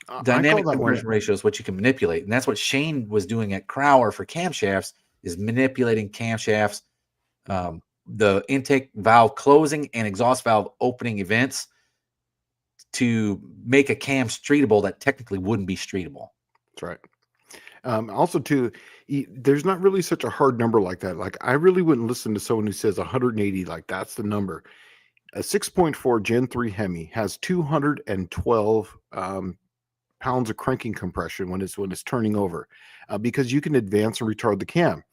I call Dynamic that one. compression ratio is what you can manipulate. And that's what Shane was doing at Crowler for camshafts, is manipulating camshafts, the intake valve closing and exhaust valve opening events to make a cam streetable that technically wouldn't be streetable. That's right. Also, too, there's not really such a hard number like that. Like, I really wouldn't listen to someone who says 180, like that's the number. A 6.4 Gen 3 Hemi has 212 pounds of cranking compression when it's turning over, because you can advance and retard the cam.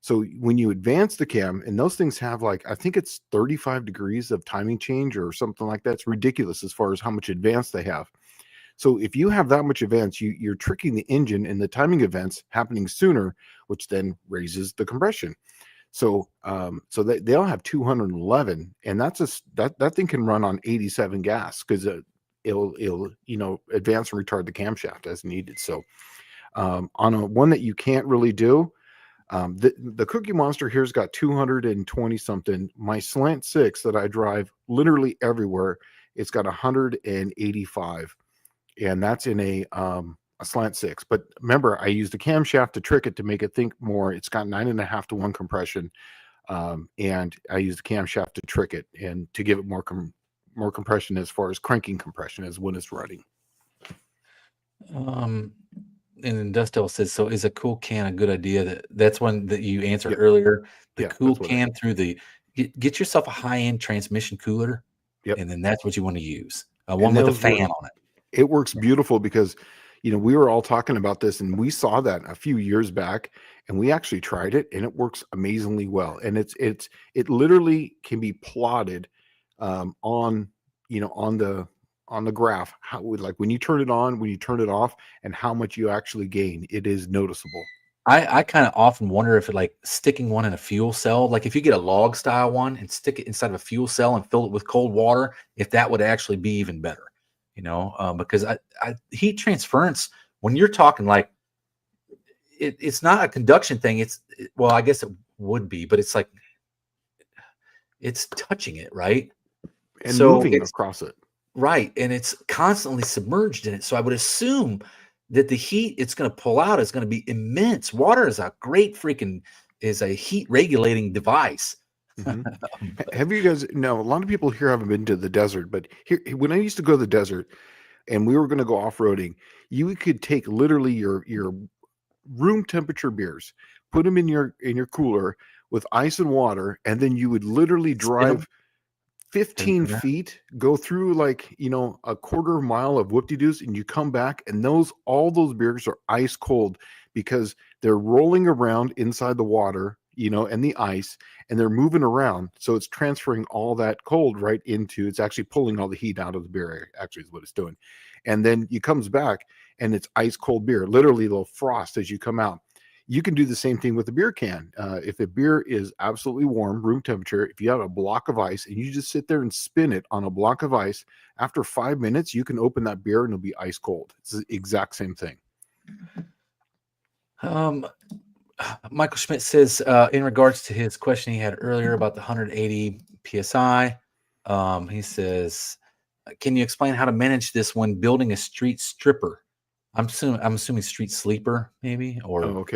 So when you advance the cam, and those things have, like, I think it's 35 degrees of timing change or something like that. It's ridiculous as far as how much advance they have. So if you have that much advance, you're tricking the engine in the timing events happening sooner, which then raises the compression. So they'll have 211, and that thing can run on 87 gas, because it'll advance and retard the camshaft as needed. So on a one that you can't really do, the Cookie Monster here's got 220 something. My Slant 6 that I drive literally everywhere, it's got 185, and that's in a Slant 6. But remember, I used the camshaft to trick it to make it think more. It's got 9.5 to 1 compression, and I used the camshaft to trick it and to give it more compression as far as cranking compression as when it's running. And Industrial says, so is a Kool can a good idea? That's one that you answered Yep. earlier. The Yeah, Kool can through the get yourself a high-end transmission cooler. Yep. And then that's what you want to use. One with a fan on it. It works beautiful, because we were all talking about this, and we saw that a few years back, and we actually tried it, and it works amazingly well. And it literally can be plotted on the graph, how, like, when you turn it on, when you turn it off, and how much you actually gain. It is noticeable. I kind of often wonder if it, like, sticking one in a fuel cell, like if you get a log style one and stick it inside of a fuel cell and fill it with cold water, if that would actually be even better, because heat transference, when you're talking, like, it's not a conduction thing. Well, I guess it would be, but it's like it's touching it, right? And moving across it. Right. And it's constantly submerged in it. So I would assume that the heat it's going to pull out is going to be immense. Water is a heat regulating device. Mm-hmm. Have you guys, a lot of people here haven't been to the desert, but here, when I used to go to the desert and we were going to go off-roading, you could take literally your room temperature beers, put them in your cooler with ice and water, and then you would literally drive 15 feet, go through, like, a quarter mile of whoop-de-doos, and you come back, and all those beers are ice cold, because they're rolling around inside the water, and the ice, and they're moving around. So it's transferring all that cold right into, it's actually pulling all the heat out of the beer, actually is what it's doing. And then it comes back, and it's ice cold beer, literally a little frost as you come out. You can do the same thing with the beer can. If the beer is absolutely warm, room temperature, if you have a block of ice and you just sit there and spin it on a block of ice, after 5 minutes, you can open that beer and it'll be ice cold. It's the exact same thing. Michael Schmidt says, in regards to his question he had earlier about the 180 PSI, he says, can you explain how to manage this when building a street stripper? I'm assuming street sleeper, maybe, or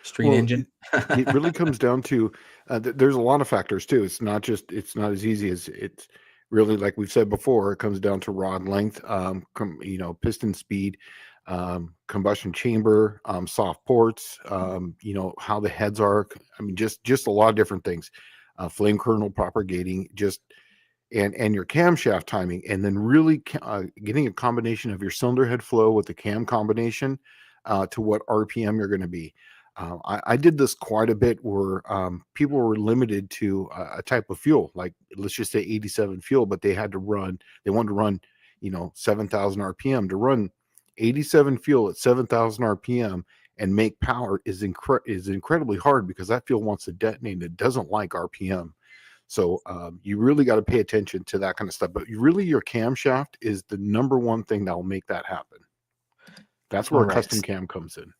street engine. It really comes down to there's a lot of factors too. It's not as easy as it's really, like we've said before. It comes down to rod length, piston speed, combustion chamber, soft ports, how the heads are. I mean, just a lot of different things. Flame kernel propagating, just and your camshaft timing, and then really getting a combination of your cylinder head flow with the cam combination to what RPM you're going to be. I did this quite a bit where people were limited to a type of fuel, like let's just say 87 fuel, but they wanted to run, 7,000 RPM. To run 87 fuel at 7,000 RPM and make power is incredibly hard, because that fuel wants to detonate. It doesn't like RPM. So you really got to pay attention to that kind of stuff. But really, your camshaft is the number one thing that will make that happen. That's where a custom cam comes in.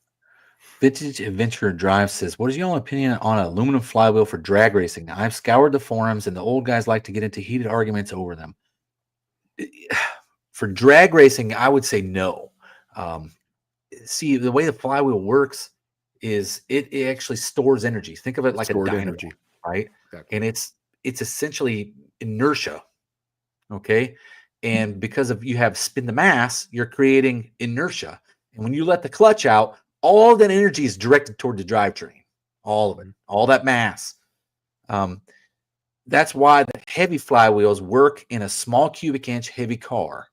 Vintage Adventurer Drive says, what is your opinion on an aluminum flywheel for drag racing? I've scoured the forums, and the old guys like to get into heated arguments over them. For drag racing, I would say no. See, the way the flywheel works is it actually stores energy. Think of it like a dynamo, energy, right? Exactly. And it's essentially inertia, okay? And because of you have spin the mass, you're creating inertia. And when you let the clutch out, all that energy is directed toward the drivetrain, all of it, all that mass. That's why the heavy flywheels work in a small cubic inch heavy car.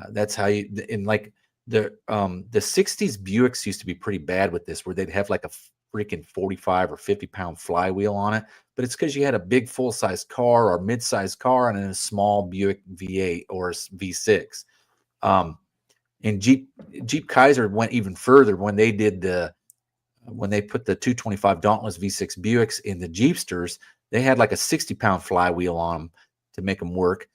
That's how you, in like the 60s Buicks used to be pretty bad with this, where they'd have like a freaking 45 or 50 pound flywheel on it. But it's because you had a big full size car or mid sized car and then a small Buick V8 or V6. And Jeep Kaiser went even further when they did when they put the 225 Dauntless V6 Buicks in the Jeepsters. They had like a 60 pound flywheel on them to make them work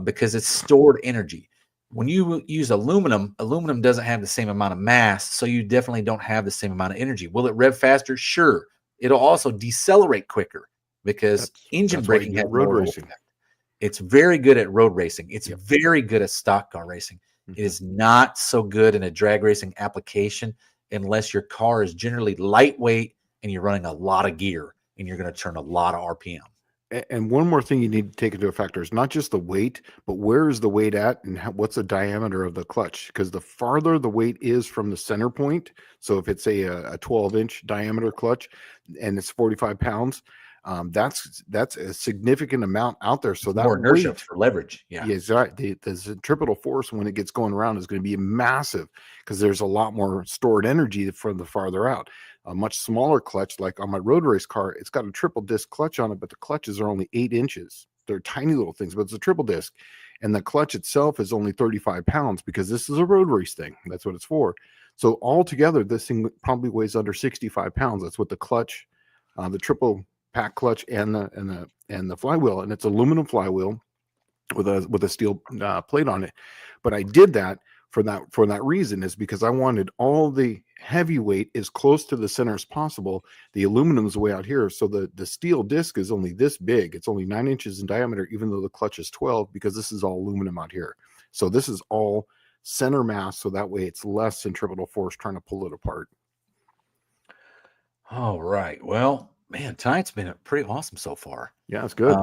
because it's stored energy. When you use aluminum doesn't have the same amount of mass, so you definitely don't have the same amount of energy. Will it rev faster? Sure. It'll also decelerate quicker because engine braking has road racing. It's very good at road racing. It's very good at stock car racing. Mm-hmm. It is not so good in a drag racing application unless your car is generally lightweight and you're running a lot of gear and you're going to turn a lot of RPM. And one more thing you need to take into a factor is not just the weight, but where is the weight at and what's the diameter of the clutch? Because the farther the weight is from the center point, so if it's a 12-inch diameter clutch and it's 45 pounds, that's a significant amount out there. So that more inertia weight, for leverage. Yeah, exactly. The centripetal force when it gets going around is going to be massive because there's a lot more stored energy from the farther out. A much smaller clutch, like on my road race car, it's got a triple disc clutch on it, but the clutches are only 8 inches. They're tiny little things, but it's a triple disc. And the clutch itself is only 35 pounds because this is a road race thing. That's what it's for. So altogether, this thing probably weighs under 65 pounds. That's what the clutch, the triple pack clutch and the flywheel, and it's aluminum flywheel with a steel plate on it. But I did that for that reason, is because I wanted all the heavyweight as close to the center as possible. The aluminum is way out here, so the steel disc is only this big. It's only 9 inches in diameter, even though the clutch is 12, because this is all aluminum out here. So this is all center mass, so that way it's less centripetal force trying to pull it apart. All right. Well, man, tonight's been pretty awesome so far. Yeah, it's good.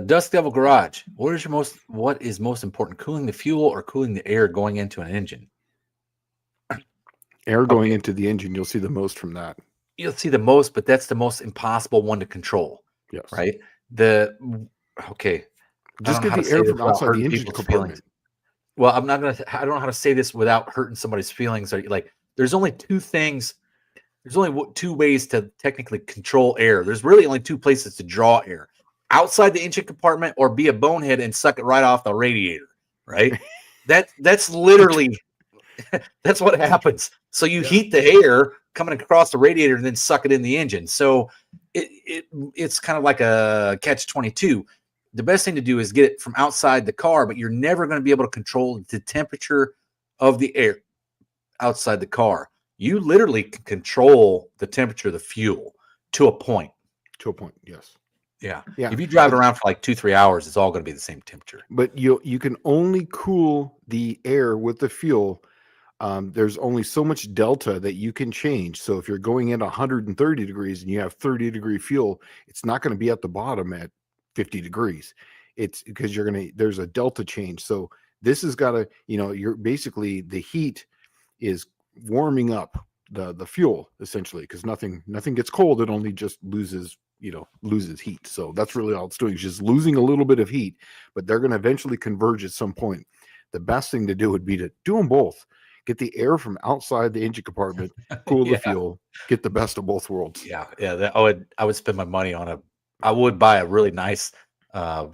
Dust Devil Garage. What is most important, cooling the fuel or cooling the air going into an engine? Air going into the engine, you'll see the most from that. You'll see the most, but that's the most impossible one to control. Yes. Right? Just get the air from outside the engine compartment. Well, I don't know how to say this without hurting somebody's feelings. There's only two things. There's only two ways to technically control air. There's really only two places to draw air: outside the engine compartment or be a bonehead and suck it right off the radiator. Right? That's literally that's what happens. So you heat the air coming across the radiator and then suck it in the engine. So it's kind of like a catch-22. The best thing to do is get it from outside the car, but you're never going to be able to control the temperature of the air outside the car. You literally can control the temperature of the fuel to a point. To a point, yes. Yeah. If you drive it around for like 2-3 hours, it's all going to be the same temperature. But you can only cool the air with the fuel. There's only so much delta that you can change. So if you're going in 130 degrees and you have 30-degree fuel, it's not going to be at the bottom at 50 degrees. It's because there's a delta change. So this has got to, you're basically, the heat is warming up the fuel essentially, because nothing gets cold. It only just loses loses heat. So that's really all it's doing. It's just losing a little bit of heat, but they're going to eventually converge at some point. The best thing to do would be to do them both. Get the air from outside the engine compartment, cool the Yeah. fuel, get the best of both worlds. Yeah. I would spend my money on I would buy a really nice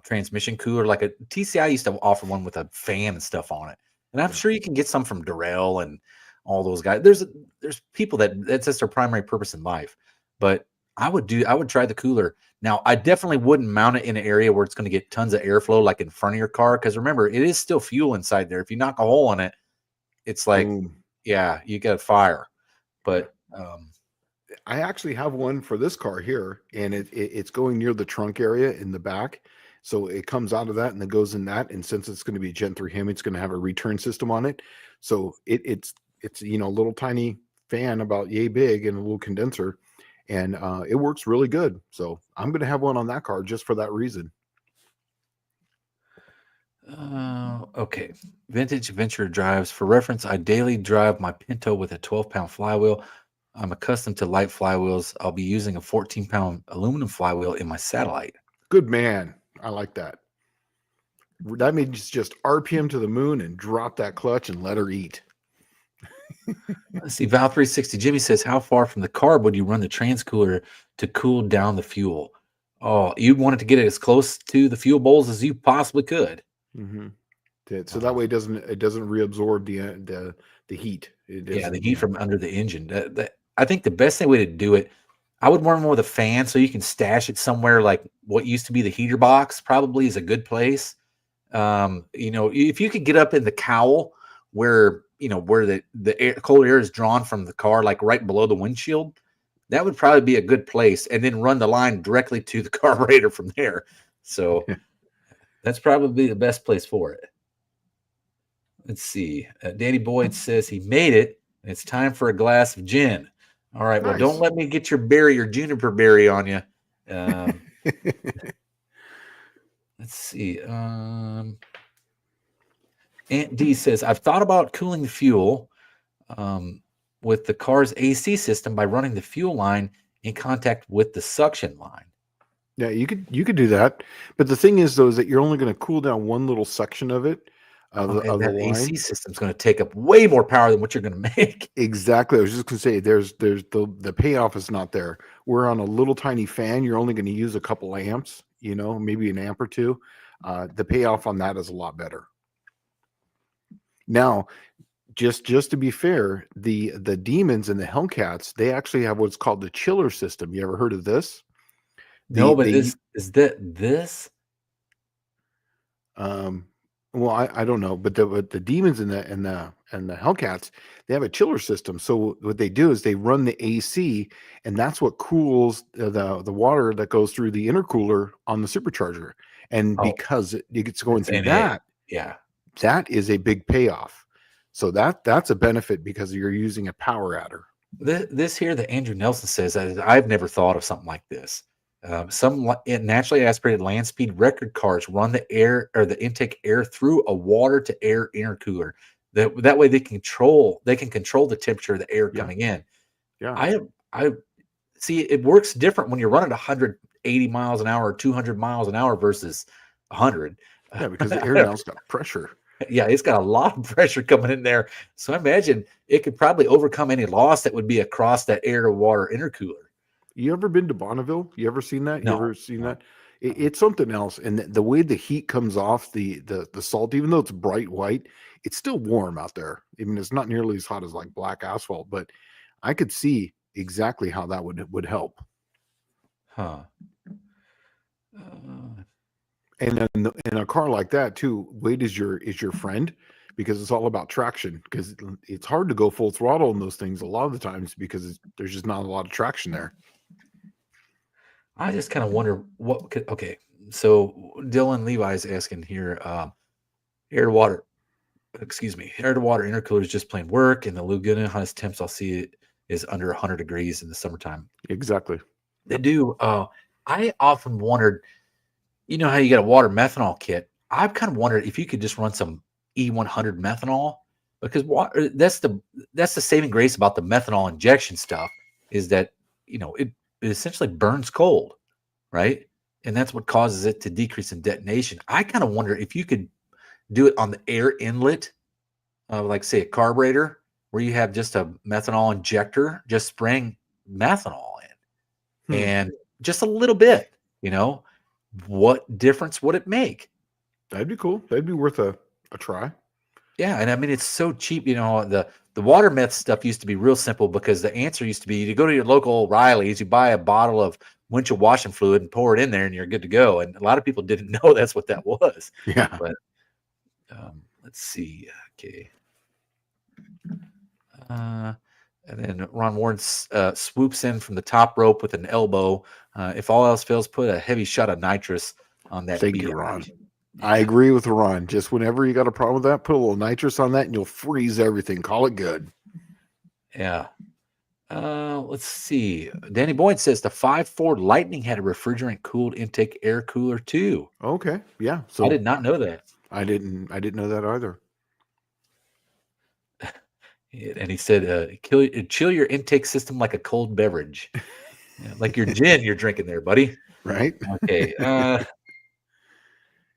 transmission cooler. Like a TCI used to offer one with a fan and stuff on it. And I'm sure you can get some from Durrell and all those guys. There's people that's just their primary purpose in life. But I would try the cooler. Now, I definitely wouldn't mount it in an area where it's going to get tons of airflow, like in front of your car. Because remember, it is still fuel inside there. If you knock a hole in it, it's like, Boom. yeah, you got a fire. But I actually have one for this car here, and it's going near the trunk area in the back. So it comes out of that and it goes in that. And since it's going to be a Gen 3 Hemi, it's going to have a return system on it. So it's a little tiny fan about yay big and a little condenser, and it works really good. So I'm going to have one on that car just for that reason. Okay. Vintage Adventure drives. For reference, I daily drive my Pinto with a 12-pound flywheel. I'm accustomed to light flywheels. I'll be using a 14-pound aluminum flywheel in my satellite. Good man. I like that. That means just RPM to the moon and drop that clutch and let her eat. Let's see. Val 360 Jimmy says, how far from the carb would you run the transcooler to cool down the fuel? Oh, you'd want it to get it as close to the fuel bowls as you possibly could. Mm-hmm. So that way it doesn't reabsorb the heat. The heat from under the engine. I think the best way to do it, I would run one with a fan so you can stash it somewhere like what used to be the heater box. Probably is a good place. If you could get up in the cowl where the cold air is drawn from the car, like right below the windshield, that would probably be a good place. And then run the line directly to the carburetor from there. So that's probably the best place for it. Let's see. Danny Boyd says he made it, and it's time for a glass of gin. All right. Nice. Well, don't let me get your berry or juniper berry on you. Let's see. Aunt D says, I've thought about cooling the fuel with the car's AC system by running the fuel line in contact with the suction line. Yeah, you could do that. But the thing is, though, is that you're only going to cool down one little section of it. The AC system's going to take up way more power than what you're going to make. Exactly. I was just going to say, there's the payoff is not there. We're on a little tiny fan. You're only going to use a couple amps, maybe an amp or two. The payoff on that is a lot better. Now, just to be fair, the Demons and the Hellcats, they actually have what's called the chiller system. You ever heard of this? This. Well, I don't know, but the Demons and the Hellcats, they have a chiller system. So what they do is they run the AC, and that's what cools the water that goes through the intercooler on the supercharger. And because it's going through that, that is a big payoff. So that's a benefit because you're using a power adder. This here that Andrew Nelson says, I've never thought of something like this. Some naturally aspirated land speed record cars run the air or the intake air through a water to air intercooler. That way they can control the temperature of the air coming in. Yeah. I see it works different when you're running 180 miles an hour or 200 miles an hour versus 100. Yeah, because the air now's got pressure. Yeah, it's got a lot of pressure coming in there. So I imagine it could probably overcome any loss that would be across that air to water intercooler. You ever been to Bonneville? You ever seen that? No. You ever seen that? It's something else. And the way the heat comes off the salt, even though it's bright white, it's still warm out there. I mean, it's not nearly as hot as like black asphalt, but I could see exactly how that would help. Huh. And in a car like that too, weight is your friend, because it's all about traction. Because it's hard to go full throttle in those things a lot of the times because there's just not a lot of traction there. I just kind of wonder okay. So Dylan Levi's asking here, air to water intercooler is just plain work. In the Laguna, highest temps I'll see it is under 100 degrees in the summertime. Exactly. They do. I often wondered, how you got a water methanol kit. I've kind of wondered if you could just run some E100 methanol, because that's the saving grace about the methanol injection stuff is that, it essentially burns cold. right? And that's what causes it to decrease in detonation. I kind of wonder if you could do it on the air inlet of, like, say, a carburetor, where you have just a methanol injector, just spraying methanol in, and just a little bit, what difference would it make? That'd be cool. That'd be worth a try. Yeah, and I mean, it's so cheap. The water meth stuff used to be real simple, because the answer used to be you go to your local O'Reilly's, you buy a bottle of windshield washing fluid and pour it in there, and you're good to go. And a lot of people didn't know that's what that was. Yeah. But let's see. Okay. And then Ron Warren swoops in from the top rope with an elbow. If all else fails, put a heavy shot of nitrous on that. Thank you, Ron. I agree with Ron. Just whenever you got a problem with that, put a little nitrous on that and you'll freeze everything. Call it good. Yeah. Let's see. Danny Boyd says the 5.4 Lightning had a refrigerant-cooled intake air cooler too. Okay. Yeah. So I did not know that. I didn't know that either. And he said, chill your intake system like a cold beverage. Like your gin you're drinking there, buddy. Right? Okay.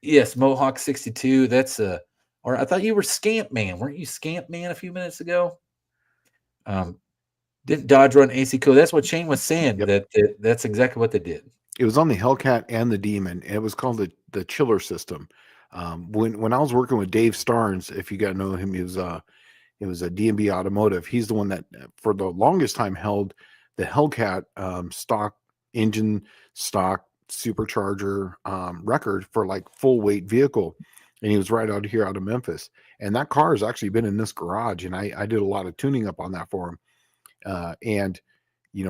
Yes, Mohawk 62. That's or I thought you were Scamp Man. Weren't you Scamp Man a few minutes ago? Didn't Dodge run AC Cool? That's what Shane was saying. Yep. That's exactly what they did. It was on the Hellcat and the Demon. And it was called the chiller system. When I was working with Dave Starnes, if you got to know him, it was a D&B Automotive. He's the one that for the longest time held the Hellcat stock engine, stock supercharger record for like full weight vehicle. And he was right out here out of Memphis. And that car has actually been in this garage. And I did a lot of tuning up on that for him. And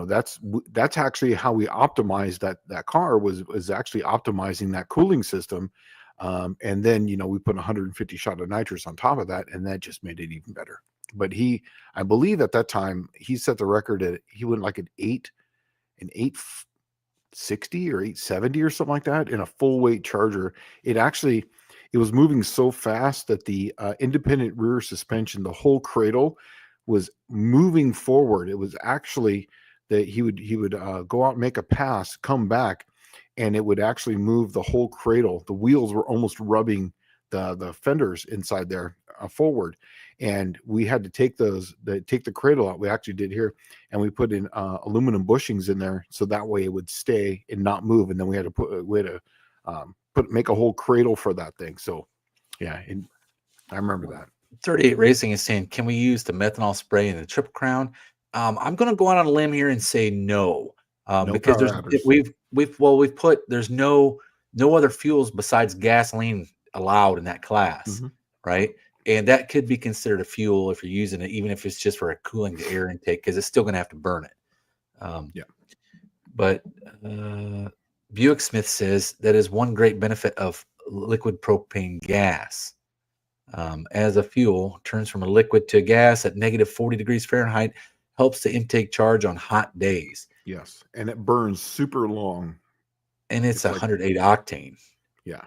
that's actually how we optimized that car was actually optimizing that cooling system. And then, we put 150 shot of nitrous on top of that, and that just made it even better. But I believe at that time he set the record he went like an 860 or 870 or something like that in a full weight charger. It was moving so fast that the independent rear suspension, the whole cradle, was moving forward. It was actually that he would go out and make a pass, come back, and it would actually move the whole cradle. The wheels were almost rubbing the fenders inside there forward, and we had to take the cradle out. We actually did here, and we put in aluminum bushings in there so that way it would stay and not move. And then we had to make a whole cradle for that thing. So yeah, I remember that. 38 Racing is saying, can we use the methanol spray in the Triple Crown? I'm going to go out on a limb here and say no, because there's no other fuels besides gasoline allowed in that class, right? And that could be considered a fuel if you're using it, even if it's just for a cooling the air intake, because it's still going to have to burn it. But Buick Smith says that is one great benefit of liquid propane gas. As a fuel, turns from a liquid to a gas at negative 40 degrees Fahrenheit, helps the intake charge on hot days. Yes, and it burns super long. And it's 108 octane. Yeah,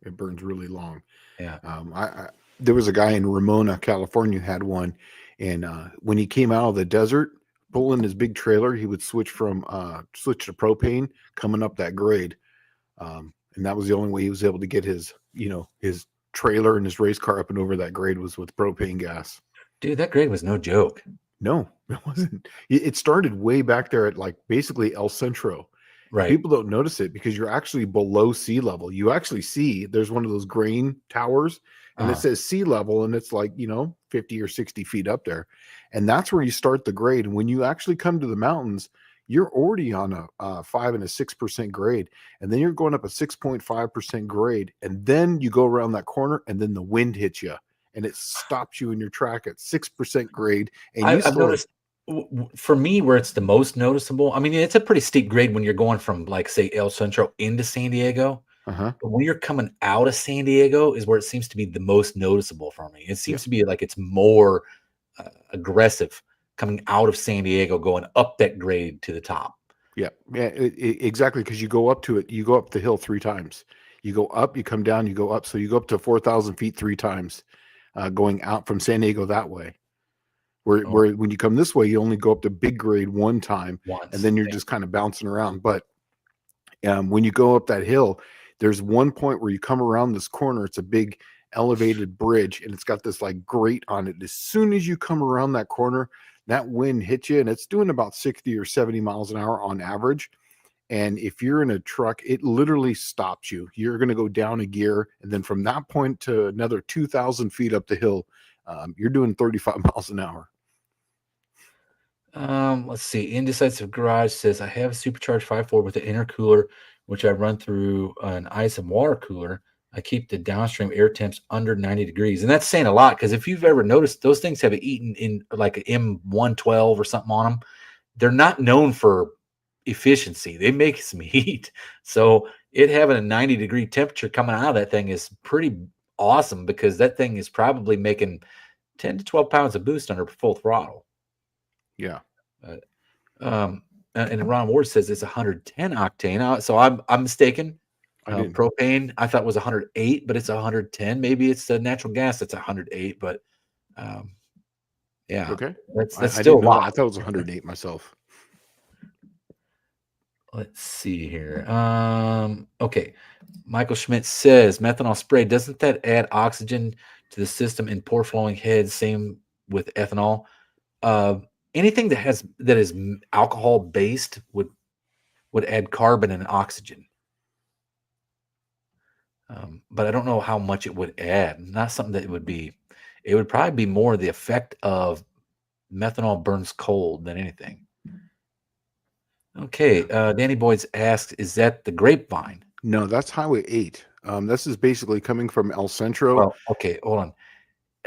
it burns really long. Yeah. There was a guy in Ramona, California, who had one, and when he came out of the desert, pulling his big trailer, he would switch to propane coming up that grade, and that was the only way he was able to get his trailer and his race car up and over that grade was with propane gas. Dude, that grade was no joke. No, it wasn't. It started way back there at like basically El Centro. Right. People don't notice it because you're actually below sea level. You actually see there's one of those grain towers and it says sea level, and it's like, 50 or 60 feet up there. And that's where you start the grade. And when you actually come to the mountains, you're already on a 5 and a 6% grade. And then you're going up a 6.5% grade. And then you go around that corner and then the wind hits you and it stops you in your track at 6% grade. And I've noticed, for me, where it's the most noticeable, I mean, it's a pretty steep grade when you're going from, like, say, El Centro into San Diego. But when you're coming out of San Diego is where it seems to be the most noticeable for me. It seems to be like it's more aggressive coming out of San Diego, going up that grade to the top. Yeah, exactly. Because you go up to it, you go up the hill 3 times. You go up, you come down, you go up. So you go up to 4,000 feet 3 times, going out from San Diego that way. Where when you come this way, you only go up to big grade 1 time, and then you're just kind of bouncing around. But When you go up that hill, there's one point where you come around this corner. It's a big elevated bridge, and it's got this like grate on it. As soon as you come around that corner, that wind hits you, and it's doing about 60 or 70 miles an hour on average. And if you're in a truck, it literally stops you. You're going to go down a gear, and then from that point to another 2,000 feet up the hill, you're doing 35 miles an hour. Let's see. Indecisive Garage says I have a supercharged 5.4 with an intercooler, which I run through an ice and water cooler. I keep the downstream air temps under 90 degrees. And that's saying a lot, because if you've ever noticed, those things have eaten in like an M112 or something on them. They're not known for efficiency. They make some heat. So it having a 90-degree temperature coming out of that thing is pretty awesome, because that thing is probably making 10 to 12 pounds of boost under full throttle. Yeah. And Ron Ward says it's 110 octane. So I'm mistaken. Propane I thought was 108, but it's 110. Maybe it's the natural gas that's 108, but yeah. Okay. That's I still didn't a know lot. that. I thought it was 108 myself. Let's see here. Okay. Michael Schmidt says methanol spray, doesn't that add oxygen to the system in poor flowing heads? Same with ethanol. Anything that is alcohol based would add carbon and oxygen. But I don't know how much it would add. Not something that it would be. It would probably be more the effect of methanol burns cold than anything. Okay. Danny Boyd's asks, is that the Grapevine? No, that's Highway 8. This is basically coming from El Centro. Well, okay, hold on.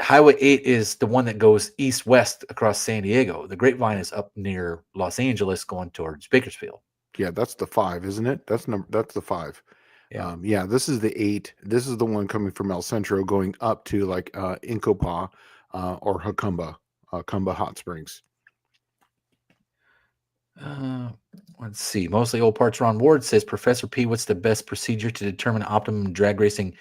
Highway 8 is the one that goes east-west across San Diego. The Grapevine is up near Los Angeles going towards Bakersfield. Yeah, that's the 5, isn't it? That's the 5. Yeah. This is the 8. This is the one coming from El Centro going up to like Incopah or Jacumba Hot Springs. Let's see. Mostly old parts. Ron Ward says, Professor P, what's the best procedure to determine optimum drag racing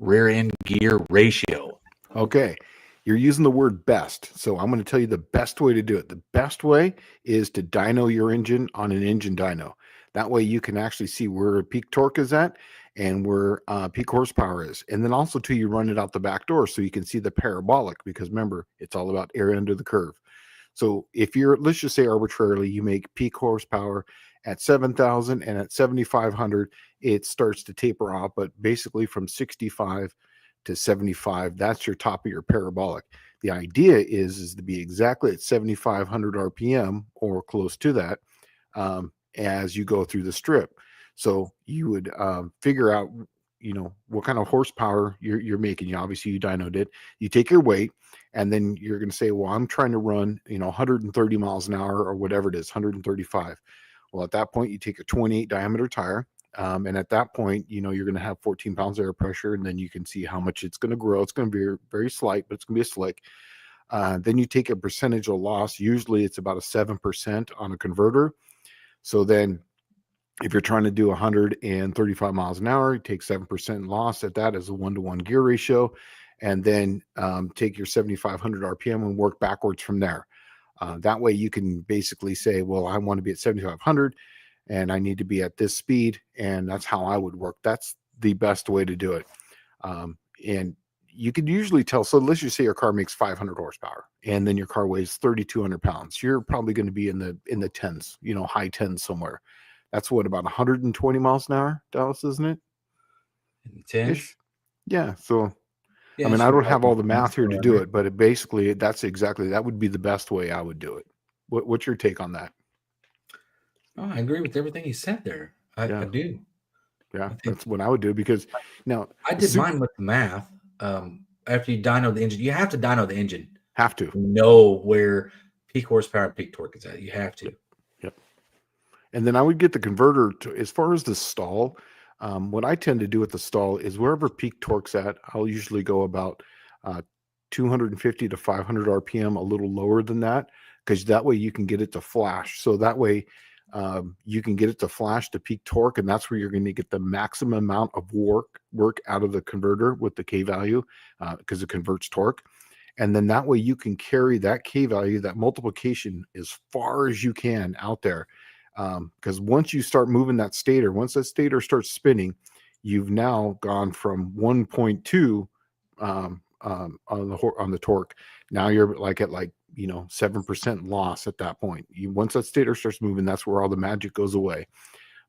rear end gear ratio? Okay. You're using the word best. So I'm going to tell you the best way to do it. The best way is to dyno your engine on an engine dyno. That way you can actually see where peak torque is at and where peak horsepower is. And then also too, you run it out the back door so you can see the parabolic, because remember, it's all about air under the curve. So if you're, let's just say arbitrarily, you make peak horsepower at 7,000 and at 7,500, it starts to taper off. But basically from 65 to 75, that's your top of your parabolic. The idea is to be exactly at 7,500 RPM or close to that as you go through the strip. So you would figure out, what kind of horsepower you're making. Obviously you dynoed it. You take your weight, and then you're going to say, well, I'm trying to run, 130 miles an hour or whatever it is, 135. Well, at that point, you take a 28 diameter tire. And at that point, you're going to have 14 pounds of air pressure, and then you can see how much it's going to grow. It's going to be very slight, but it's going to be a slick. Then you take a percentage of loss. Usually it's about a 7% on a converter. So then if you're trying to do 135 miles an hour, you take 7% loss at that as a 1-to-1 gear ratio. And then take your 7,500 RPM and work backwards from there. That way you can basically say, well, I want to be at 7,500 and I need to be at this speed. And that's how I would work. That's the best way to do it. And you could usually tell. So let's just say your car makes 500 horsepower and then your car weighs 3,200 pounds. You're probably going to be in the tens, high tens somewhere. That's what, about 120 miles an hour, Dallas, isn't it? Tens? Yeah. So, yeah, I mean, I don't have all the math here to do it, but that would be the best way I would do it. What's your take on that? Oh, I agree with everything you said there. I do. Yeah, that's what I would do, because now I did mine with the math. After you dyno the engine, you have to dyno the engine. Have to know where peak horsepower and peak torque is at. You have to. Yep. And then I would get the converter to, as far as the stall. What I tend to do with the stall is wherever peak torque's at, I'll usually go about 250 to 500 RPM, a little lower than that, because that way you can get it to flash. So that way you can get it to flash to peak torque, and that's where you're going to get the maximum amount of work out of the converter with the K value, because it converts torque. And then that way you can carry that K value, that multiplication, as far as you can out there. Because once you start moving that stator, once that stator starts spinning, you've now gone from 1.2 on the torque. Now you're like at 7% loss at that point. Once that stator starts moving, that's where all the magic goes away.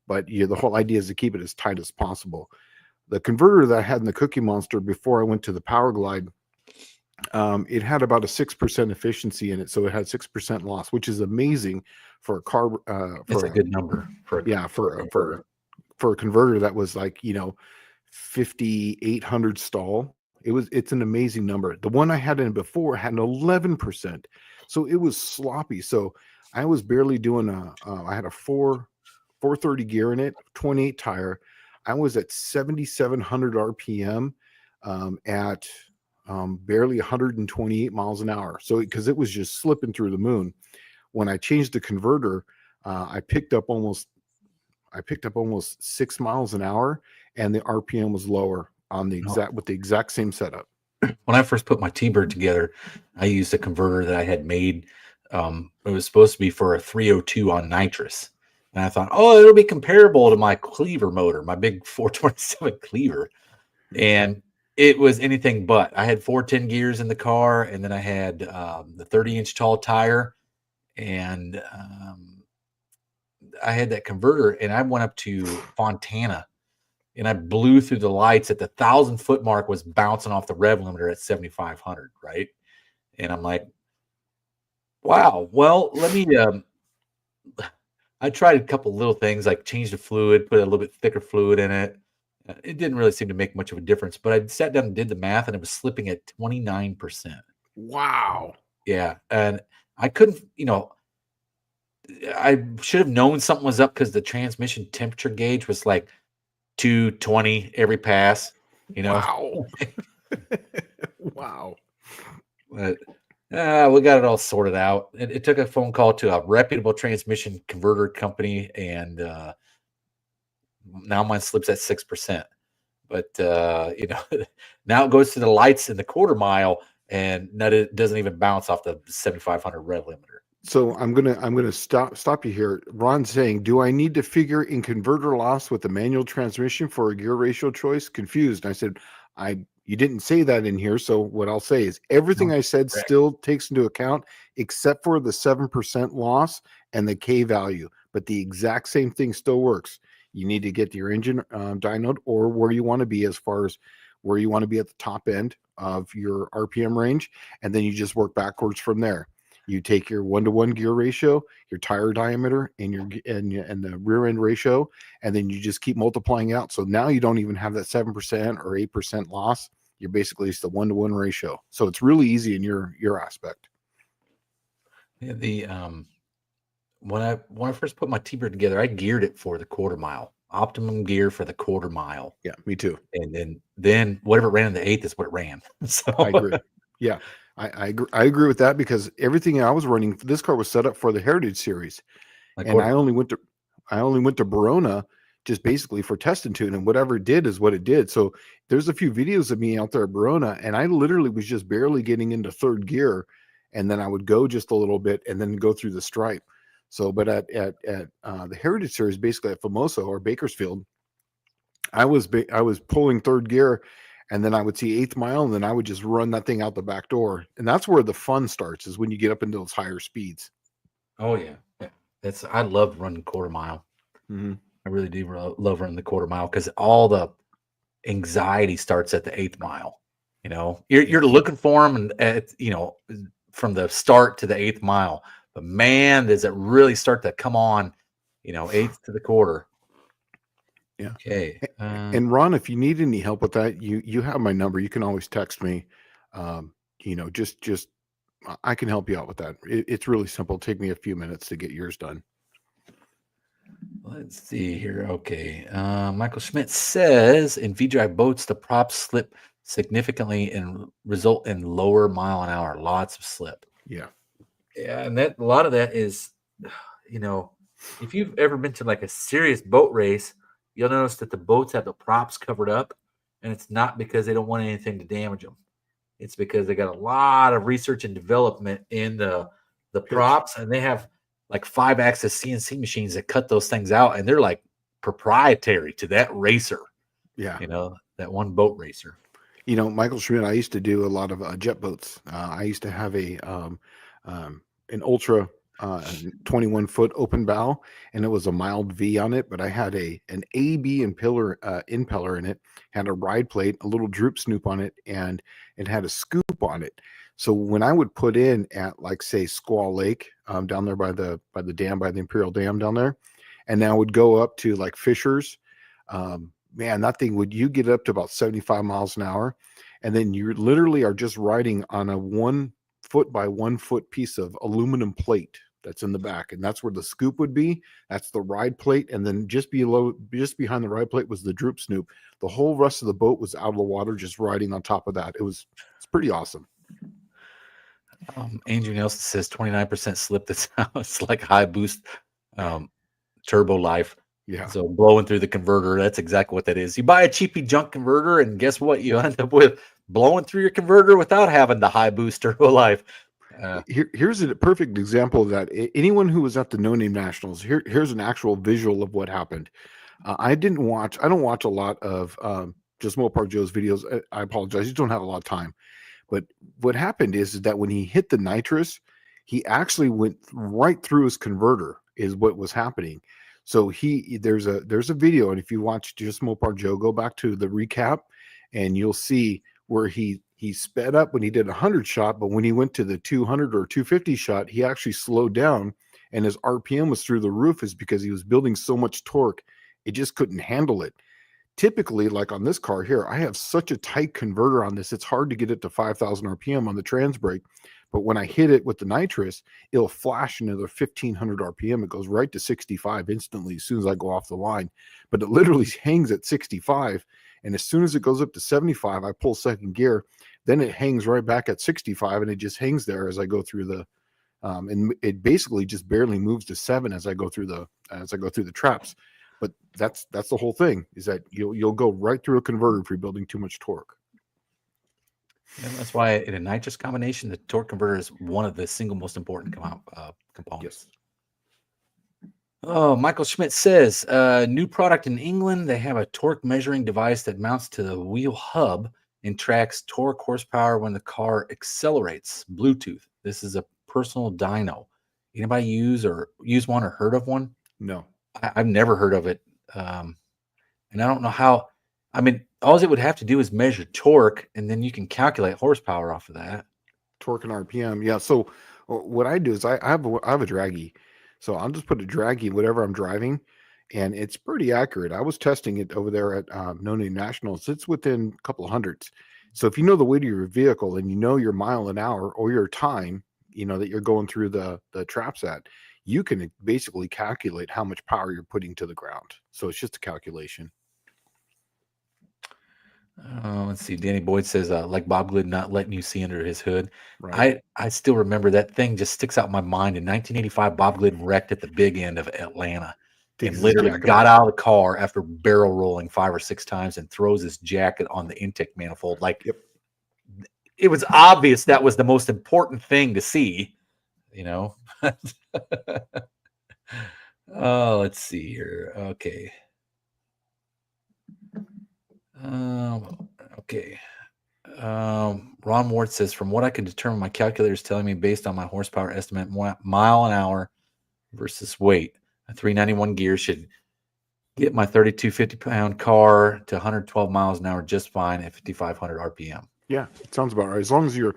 But the whole idea is to keep it as tight as possible. The converter that I had in the Cookie Monster before I went to the Power Glide, it had about a 6% efficiency in it, so it had 6% loss, which is amazing for a car. It's a good number for a converter that was 5,800 stall. It's an amazing number. The one I had in before had an 11%, so it was sloppy. So I was barely doing I had a 430 gear in it, 28 tire. I was at 7,700 RPM at barely 128 miles an hour. So because it was just slipping through the moon. When I changed the converter, I picked up almost 6 miles an hour, and the RPM was lower on with the exact same setup. When I first put my T-Bird together, I used a converter that I had made. It was supposed to be for a 302 on nitrous. And I thought, it'll be comparable to my Cleaver motor, my big 427 Cleaver. And it was anything but. I had 410 gears in the car, and then I had the 30-inch tall tire, and I had that converter, and I went up to Fontana, and I blew through the lights at the 1,000-foot mark, was bouncing off the rev limiter at 7,500, right? And I'm like, wow, well, let me I tried a couple little things, like change the fluid, put a little bit thicker fluid in it. It didn't really seem to make much of a difference, but I sat down and did the math, and it was slipping at 29%. Wow. Yeah, and I couldn't, I should have known something was up because the transmission temperature gauge was like 220 every pass, Wow. Wow. But we got it all sorted out. It took a phone call to a reputable transmission converter company, and now mine slips at 6%. But now it goes to the lights in the quarter mile, and it doesn't even bounce off the 7,500 rev limiter. So I'm gonna stop you here. Ron's saying, do I need to figure in converter loss with the manual transmission for a gear ratio choice? Confused. And I said, you didn't say that in here. So what I'll say is everything I said still takes into account, except for the 7% loss and the K value. But the exact same thing still works. You need to get your engine dynoed, or where you want to be as far as where you want to be at the top end of your RPM range, and then you just work backwards from there. You take your 1-to-1 gear ratio, your tire diameter, and the rear end ratio, and then you just keep multiplying out. So now you don't even have that 7% or 8% loss. You're basically just a 1-to-1 ratio. So it's really easy in your aspect. Yeah, when I first put my T-Bird together, I geared it for the quarter mile, optimum gear for the quarter mile. Yeah, me too. And then whatever ran in the eighth is what it ran. So I agree. Yeah. I agree with that, because everything I was running, this car was set up for the Heritage Series, and I only went to Verona just basically for test and tune, and whatever it did is what it did. So there's a few videos of me out there at Verona, and I literally was just barely getting into third gear, and then I would go just a little bit and then go through the stripe. So, but at the Heritage Series, basically at Famoso or Bakersfield, I was pulling third gear, and then I would see 8th mile, and then I would just run that thing out the back door. And that's where the fun starts, is when you get up into those higher speeds. Oh yeah. I love running quarter mile. Mm-hmm. I really do love running the quarter mile, because all the anxiety starts at the 8th mile. You're looking for them, and from the start to the 8th mile. But man, does it really start to come on, 8th to the quarter. Yeah. Okay. And Ron, if you need any help with that, you have my number. You can always text me. Just I can help you out with that. It's really simple. Take me a few minutes to get yours done. Let's see here. Okay. Michael Schmidt says in V-Drive boats, the props slip significantly and result in lower mile an hour. Lots of slip. Yeah. Yeah. And a lot of that is, if you've ever been to like a serious boat race, you'll notice that the boats have the props covered up, and it's not because they don't want anything to damage them. It's because they got a lot of research and development in the props, and they have like 5-axis CNC machines that cut those things out, and they're like proprietary to that racer. Yeah. That one boat racer. Michael Schmidt, I used to do a lot of jet boats. I used to have an ultra 21-foot open bow, and it was a mild V on it, but I had an AB impeller in it, had a ride plate, a little droop snoop on it, and it had a scoop on it. So when I would put in at, like, say, Squaw Lake, down there by the dam, by the Imperial Dam down there, and I would go up to like Fishers, man, that thing you get up to about 75 miles an hour, and then you literally are just riding on a 1 foot by 1 foot piece of aluminum plate that's in the back, and that's where the scoop would be. That's the ride plate, and then just behind the ride plate was the droop snoop. The whole rest of the boat was out of the water, just riding on top of that. It's pretty awesome. Andrew Nelson says 29% slip. That sounds like high boost turbo life. Yeah. So blowing through the converter, that's exactly what that is. You buy a cheapy junk converter, and guess what? You end up with blowing through your converter without having the high boost turbo life. Here's a perfect example of that. Anyone who was at the No Name Nationals, here's an actual visual of what happened. I don't watch a lot of just Mopar Joe's videos. I apologize. I just don't have a lot of time. But what happened is that when he hit the nitrous, he actually went right through his converter, is what was happening. So there's a video, and if you watch just Mopar Joe, go back to the recap, and you'll see where he sped up when he did a 100 shot, but when he went to the 200 or 250 shot, he actually slowed down, and his RPM was through the roof, is because he was building so much torque, it just couldn't handle it. Typically, like on this car here, I have such a tight converter on this, it's hard to get it to 5,000 RPM on the trans brake. But when I hit it with the nitrous, it'll flash another 1,500 RPM. It goes right to 65 instantly as soon as I go off the line. But it literally hangs at 65. And as soon as it goes up to 75, I pull second gear. Then it hangs right back at 65, and it just hangs there as I go through the and it basically just barely moves to 7 as I go through the traps. But that's the whole thing, is that you'll go right through a converter if you're building too much torque. And that's why in a nitrous combination, the torque converter is one of the single most important components. Yes. Oh, Michael Schmidt says, new product in England. They have a torque measuring device that mounts to the wheel hub and tracks torque horsepower when the car accelerates. Bluetooth. This is a personal dyno. Anybody use one or heard of one? No. I've never heard of it. And I don't know how. I mean, all it would have to do is measure torque, and then you can calculate horsepower off of that. Torque and RPM. Yeah. So what I do is I have a draggy. So I'll just put a draggy whatever I'm driving, and it's pretty accurate. I was testing it over there at No Name Nationals. It's within a couple of hundreds. So if you know the weight of your vehicle and you know your mile an hour or your time, that you're going through the traps at, you can basically calculate how much power you're putting to the ground. So it's just a calculation. Let's see. Danny Boyd says, like Bob Glidden not letting you see under his hood. Right. I still remember that thing just sticks out in my mind. In 1985, Bob Glidden wrecked at the big end of Atlanta and literally got out of the car after barrel rolling 5 or 6 times and throws his jacket on the intake manifold. Like, yep. It was obvious that was the most important thing to see, Oh, let's see here. Okay. Okay. Ron Ward says, from what I can determine, my calculator is telling me based on my horsepower estimate, mile an hour versus weight, a 391 gear should get my 3250 pound car to 112 miles an hour just fine at 5,500 RPM. Yeah, it sounds about right. As long as your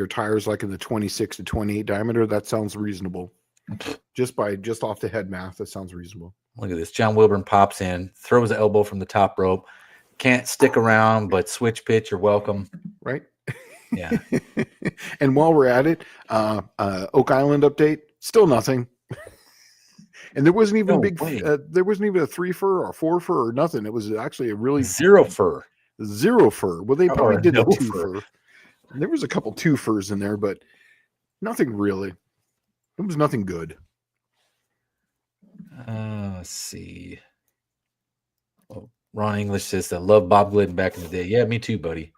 tires like in the 26 to 28 diameter, that sounds reasonable. Just off the head math, that sounds reasonable. Look at this. John Wilburn pops in, throws the elbow from the top rope. Can't stick around, but switch pitch, you're welcome. Right? Yeah. And while we're at it, Oak Island update, still nothing. And there wasn't even there wasn't even a 3 fur or 4 fur or nothing. It was actually a really zero fur. Well, they probably did the 2 fur. There was a couple 2 furs in there, but nothing really. It was nothing good. Let's see. Oh, Ron English says, I love Bob Glidden back in the day. Yeah, me too, buddy.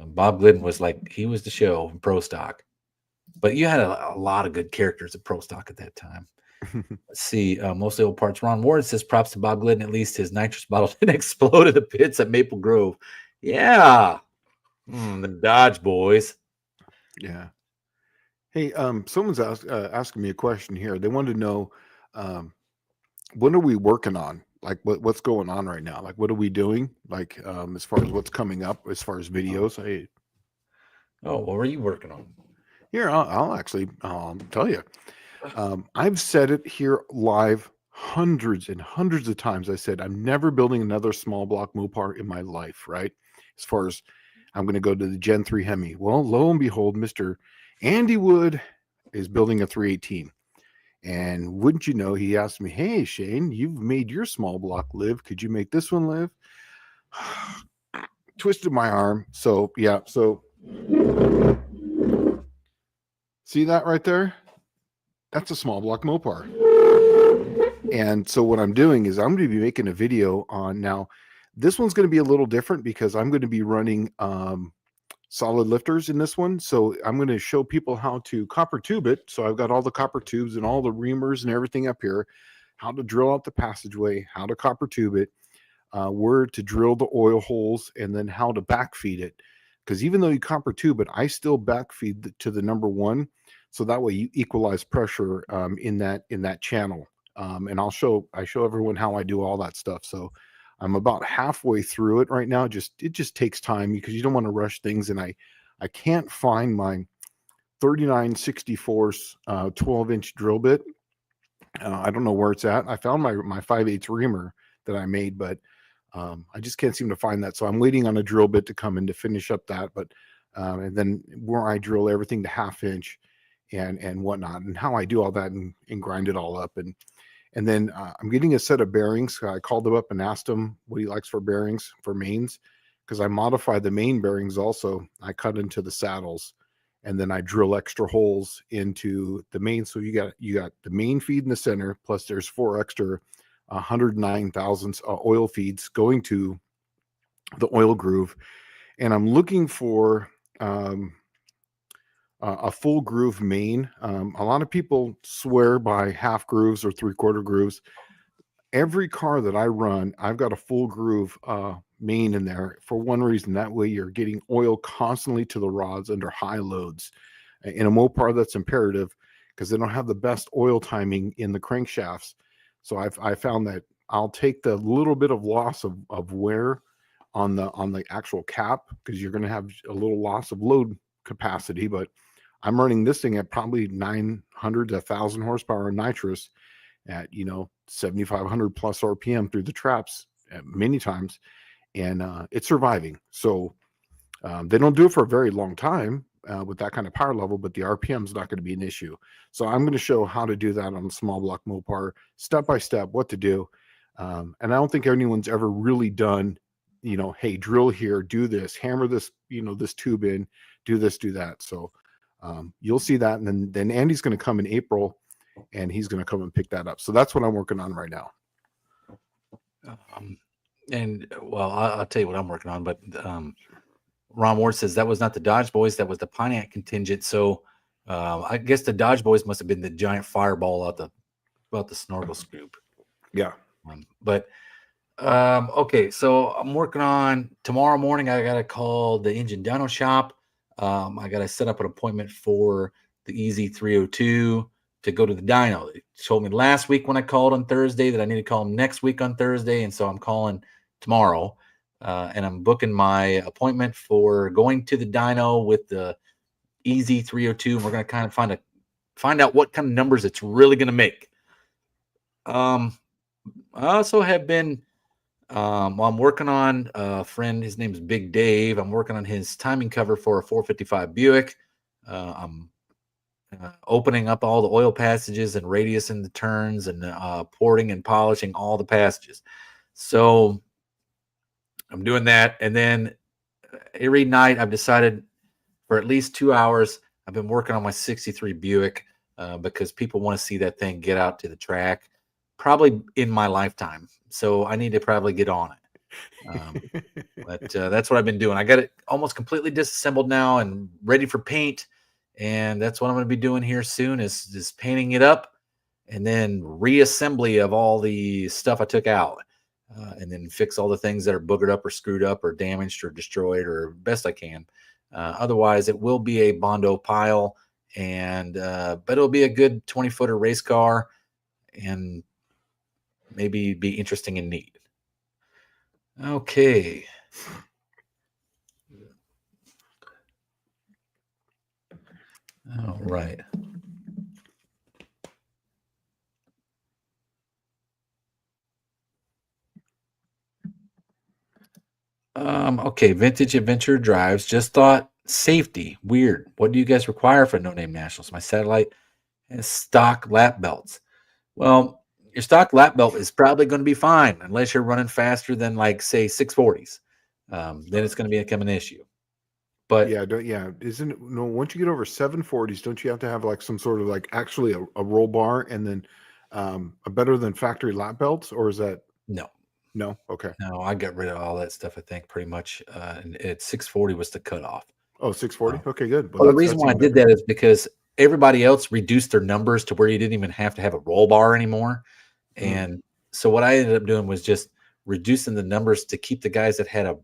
Bob Glidden was he was the show in pro stock. But you had a lot of good characters at Pro Stock at that time. Let's see. Mostly old parts. Ron Ward says props to Bob Glidden. At least his nitrous bottle didn't explode in the pits at Maple Grove. Yeah. The Dodge boys. Yeah. Hey, someone's asking me a question here. They wanted to know, when are we working on? Like, what's going on right now? Like, what are we doing? Like, as far as what's coming up, as far as videos. Hey, what were you working on? here, I'll actually tell you. I've said it here live hundreds and hundreds of times. I said I'm never building another small block Mopar in my life, right? As far as I'm going to go to the Gen 3 Hemi. Well, lo and behold, Mr. Andy Wood is building a 318. And wouldn't you know, he asked me, hey, Shane, you've made your small block live. Could you make this one live? Twisted my arm. So, yeah. So, see that right there? That's a small block Mopar. And so what I'm doing is I'm going to be making a video on now. This one's going to be a little different because I'm going to be running solid lifters in this one. So I'm going to show people how to copper tube it. So I've got all the copper tubes and all the reamers and everything up here, how to drill out the passageway, how to copper tube it, where to drill the oil holes, and then how to backfeed it. Because even though you copper tube it, I still backfeed to the number one. So that way you equalize pressure in that channel. And I show everyone how I do all that stuff. So I'm about halfway through it right now. It just takes time because you don't want to rush things. And I can't find my 3964 12-inch drill bit. I don't know where it's at. I found my 5/8 reamer that I made, but I just can't seem to find that. So I'm waiting on a drill bit to come in to finish up that. But and then where I drill everything to 1/2 inch and whatnot, and how I do all that and grind it all up. And then I'm getting a set of bearings. I called him up and asked him what he likes for bearings for mains, because I modified the main bearings also. I cut into the saddles, and then I drill extra holes into the main. So you got the main feed in the center, plus there's 4 extra 109 thousandths oil feeds going to the oil groove. And I'm looking for a full groove main. A lot of people swear by half grooves or 3/4 grooves. Every car that I run, I've got a full groove main in there for one reason. That way you're getting oil constantly to the rods under high loads. In a Mopar, that's imperative because they don't have the best oil timing in the crankshafts. So I found that I'll take the little bit of loss of wear on the actual cap, because you're going to have a little loss of load capacity, but I'm running this thing at probably 900 to 1,000 horsepower nitrous at 7,500 plus RPM through the traps many times, and it's surviving. So they don't do it for a very long time with that kind of power level, but the RPM is not going to be an issue. So I'm going to show how to do that on a small block Mopar, step by step, what to do. And I don't think anyone's ever really done, hey, drill here, do this, hammer this, this tube in, do this, do that. So you'll see that. And then Andy's going to come in April, and he's going to come and pick that up. So that's what I'm working on right now. And well, I'll tell you what I'm working on, but Ron Ward says that was not the Dodge Boys, that was the Pontiac contingent. So I guess the Dodge Boys must have been the giant fireball out the snorkel scoop. Yeah. Okay, so I'm working on tomorrow morning. I got to call the engine dyno shop. I got to set up an appointment for the EZ302 to go to the dyno. They told me last week when I called on Thursday that I need to call them next week on Thursday, and so I'm calling tomorrow, and I'm booking my appointment for going to the dyno with the EZ302, and we're going to kind of find out what kind of numbers it's really going to make. I also have been I'm working on a friend. His name is Big Dave. I'm working on his timing cover for a 455 Buick. I'm opening up all the oil passages and radius in the turns, and porting and polishing all the passages. So I'm doing that. And then every night I've decided for at least 2 hours, I've been working on my 63 Buick because people want to see that thing get out to the track probably in my lifetime. So I need to probably get on it. But that's what I've been doing. I got it almost completely disassembled now and ready for paint. and that's what I'm going to be doing here soon. Is painting it up, and then reassembly of all the stuff I took out, and then fix all the things that are boogered up or screwed up or damaged or destroyed or best I can. Otherwise, it will be a Bondo pile, and but it'll be a good 20-footer race car, and maybe be interesting and neat. Okay. All right. Okay, vintage adventure drives. Just thought safety. Weird. What do you guys require for No Name Nationals? My satellite has stock lap belts. Well, your stock lap belt is probably going to be fine unless you're running faster than, like, say, 640s. Then it's going to become an issue. But isn't it, no, once you get over 740s, don't you have to have like some sort of like actually a roll bar and then a better than factory lap belts, or is that no? Okay. No, I got rid of all that stuff, I think, pretty much. And at 640 was the cutoff. Oh, 640. Okay, good. Well, the reason why I did that is because everybody else reduced their numbers to where you didn't even have to have a roll bar anymore. And so what I ended up doing was just reducing the numbers to keep the guys that had a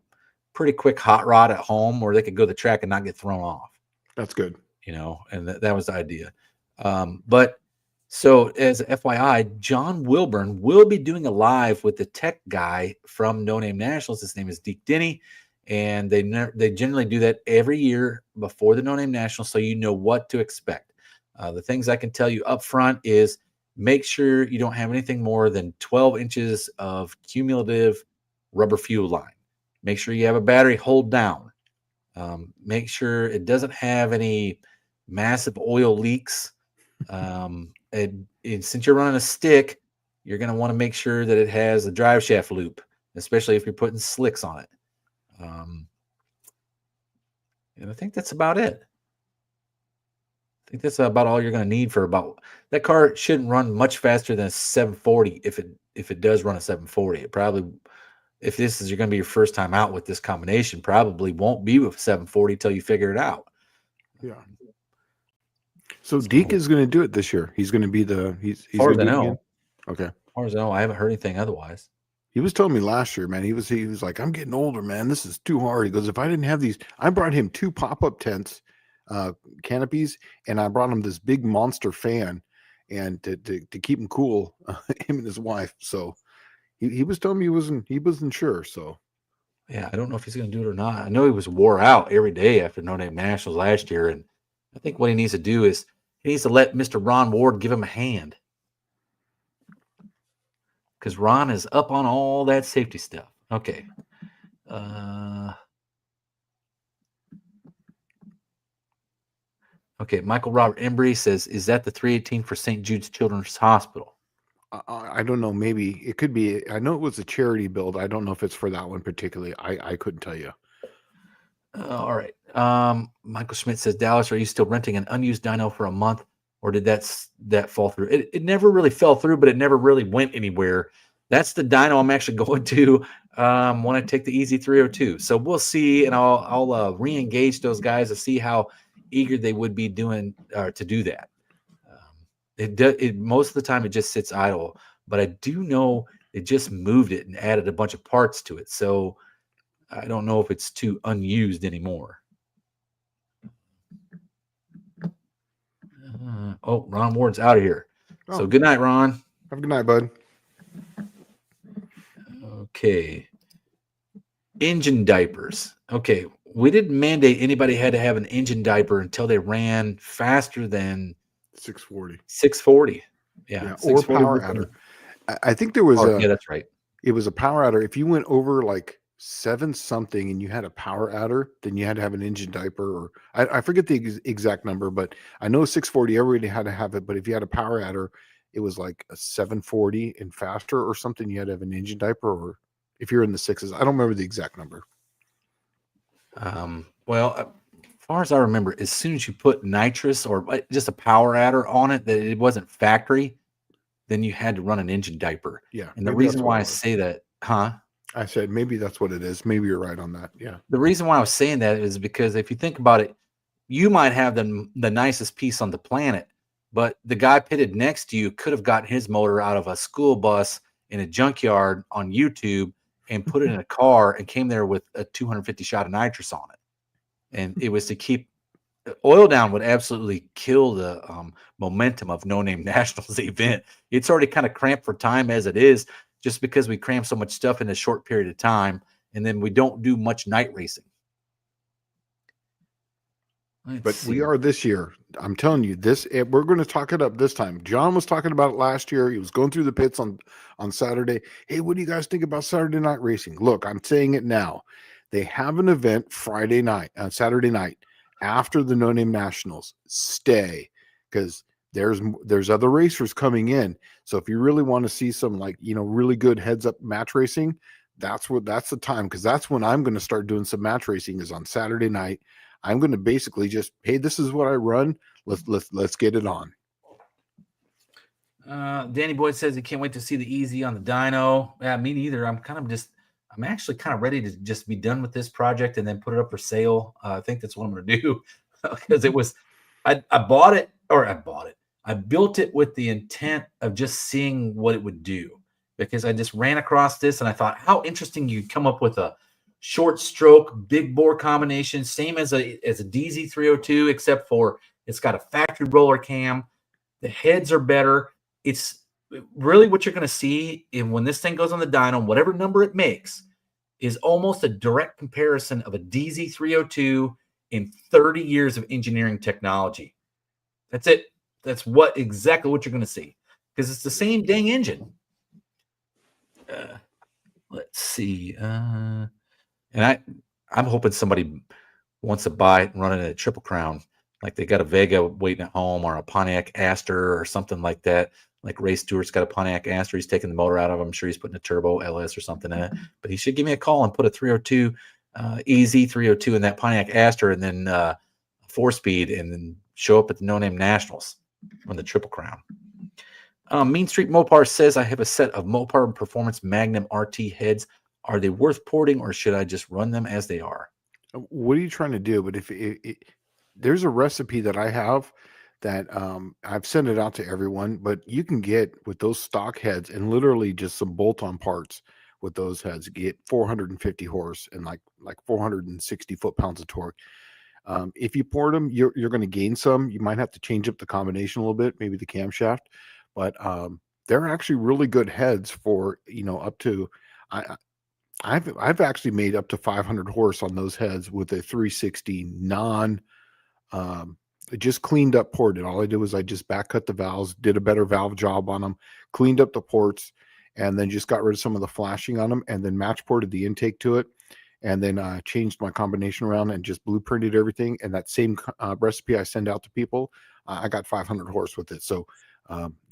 pretty quick hot rod at home where they could go to the track and not get thrown off. That's good. And that was the idea. But so as FYI, John Wilburn will be doing a live with the tech guy from No Name Nationals. His name is Deke Denny. And they generally do that every year before the No Name National, so you know what to expect. The things I can tell you up front is make sure you don't have anything more than 12 inches of cumulative rubber fuel line. Make sure you have a battery hold down. Make sure it doesn't have any massive oil leaks. And since you're running a stick, you're going to want to make sure that it has a drive shaft loop, especially if you're putting slicks on it. And I think that's about it. I think that's about all you're going to need for about that car. Shouldn't run much faster than a 740 if it does run a 740. It probably, if this is you're going to be your first time out with this combination, probably won't be with 740 till you figure it out. Yeah. So Deke is going to do it this year. He's going to be he's as far as as I know. know. Okay. As far as I know, I haven't heard anything otherwise. He was telling me last year, man, he was like, I'm getting older, man. This is too hard. He goes, if I didn't have these, I brought him 2 pop-up tents, canopies, and I brought him this big monster fan and to keep him cool, him and his wife. So he was telling me he wasn't sure. So yeah, I don't know if he's going to do it or not. I know he was wore out every day after No Name Nationals last year. And I think what he needs to do is he needs to let Mr. Ron Ward give him a hand. Because Ron is up on all that safety stuff. Okay. Okay, Michael Robert Embry says, is that the 318 for St. Jude's Children's Hospital? I don't know. Maybe it could be. I know it was a charity build. I don't know if it's for that one particularly. I couldn't tell you. All right. Michael Schmidt says, Dallas, are you still renting an unused dyno for a month, or did that fall through? It never really fell through, but it never really went anywhere. That's the dyno I'm actually going to when I take the Easy 302. So we'll see, and I'll re-engage those guys to see how eager they would be doing to do that. It most of the time it just sits idle, but I do know it just moved it and added a bunch of parts to it. So I don't know if it's too unused anymore. Ron Ward's out of here. Oh. So good night, Ron. Have a good night, bud. Okay. Engine diapers. Okay. We didn't mandate anybody had to have an engine diaper until they ran faster than 640. 640. Yeah. Or power adder. I think there was yeah, that's right. It was a power adder. If you went over like 7 something and you had a power adder, then you had to have an engine diaper, or I forget the exact number, but I know 640 everybody had to have it. But if you had a power adder, it was like a 740 and faster or something. You had to have an engine diaper, or if you're in the 6s, I don't remember the exact number. Well, as far as I remember, as soon as you put nitrous or just a power adder on it, that it wasn't factory, then you had to run an engine diaper. Yeah. And the reason why I say that, I said, maybe that's what it is. Maybe you're right on that. Yeah. The reason why I was saying that is because if you think about it, you might have the nicest piece on the planet, but the guy pitted next to you could have gotten his motor out of a school bus in a junkyard on YouTube and put it in a car and came there with a 250 shot of nitrous on it. And it was to keep oil down would absolutely kill the momentum of No Name Nationals event. It's already kind of cramped for time as it is, just because we cram so much stuff in a short period of time, and then we don't do much night racing. We are this year. I'm telling you, we're going to talk it up this time. John was talking about it last year. He was going through the pits on Saturday. Hey, what do you guys think about Saturday night racing? Look, I'm saying it now. They have an event Saturday night after the No Name Nationals. Stay, because there's other racers coming in. So if you really want to see some really good heads up match racing, that's the time, because that's when I'm going to start doing some match racing, is on Saturday night. I'm going to basically just, hey, this is what I run. Let's get it on. Danny Boyd says he can't wait to see the easy on the dyno. Yeah, me neither. I'm actually kind of ready to just be done with this project and then put it up for sale. I think that's what I'm going to do, because I built it with the intent of just seeing what it would do, because I just ran across this and I thought, how interesting you come up with a short stroke, big bore combination, same as a DZ302, except for it's got a factory roller cam. The heads are better. It's really what you're going to see when this thing goes on the dyno, whatever number it makes, is almost a direct comparison of a DZ302 in 30 years of engineering technology. That's it. That's exactly what you're going to see, because it's the same dang engine. Let's see. And I'm hoping somebody wants to buy it and run it in a Triple Crown. Like they got a Vega waiting at home, or a Pontiac Aster or something like that. Like Ray Stewart's got a Pontiac Aster. He's taking the motor out of it. I'm sure he's putting a turbo LS or something in it. But he should give me a call and put a 302, EZ 302 in that Pontiac Aster, and then 4-speed, and then show up at the No Name Nationals on the Triple Crown. Mean Street Mopar says, I have a set of Mopar Performance Magnum RT heads. Are they worth porting, or should I just run them as they are? What are you trying to do? But if there's a recipe that I have that I've sent it out to everyone, but you can get with those stock heads and literally just some bolt-on parts with those heads, get 450 horse and like 460 foot-pounds of torque. If you port them, you're going to gain some. You might have to change up the combination a little bit, maybe the camshaft, but they're actually really good heads for up to. I've actually made up to 500 horse on those heads with a 360 just cleaned up ported. All I did was I just back cut the valves, did a better valve job on them, cleaned up the ports, and then just got rid of some of the flashing on them, and then match ported the intake to it, and then changed my combination around and just blueprinted everything. And that same recipe I send out to people, I got 500 horse with it. So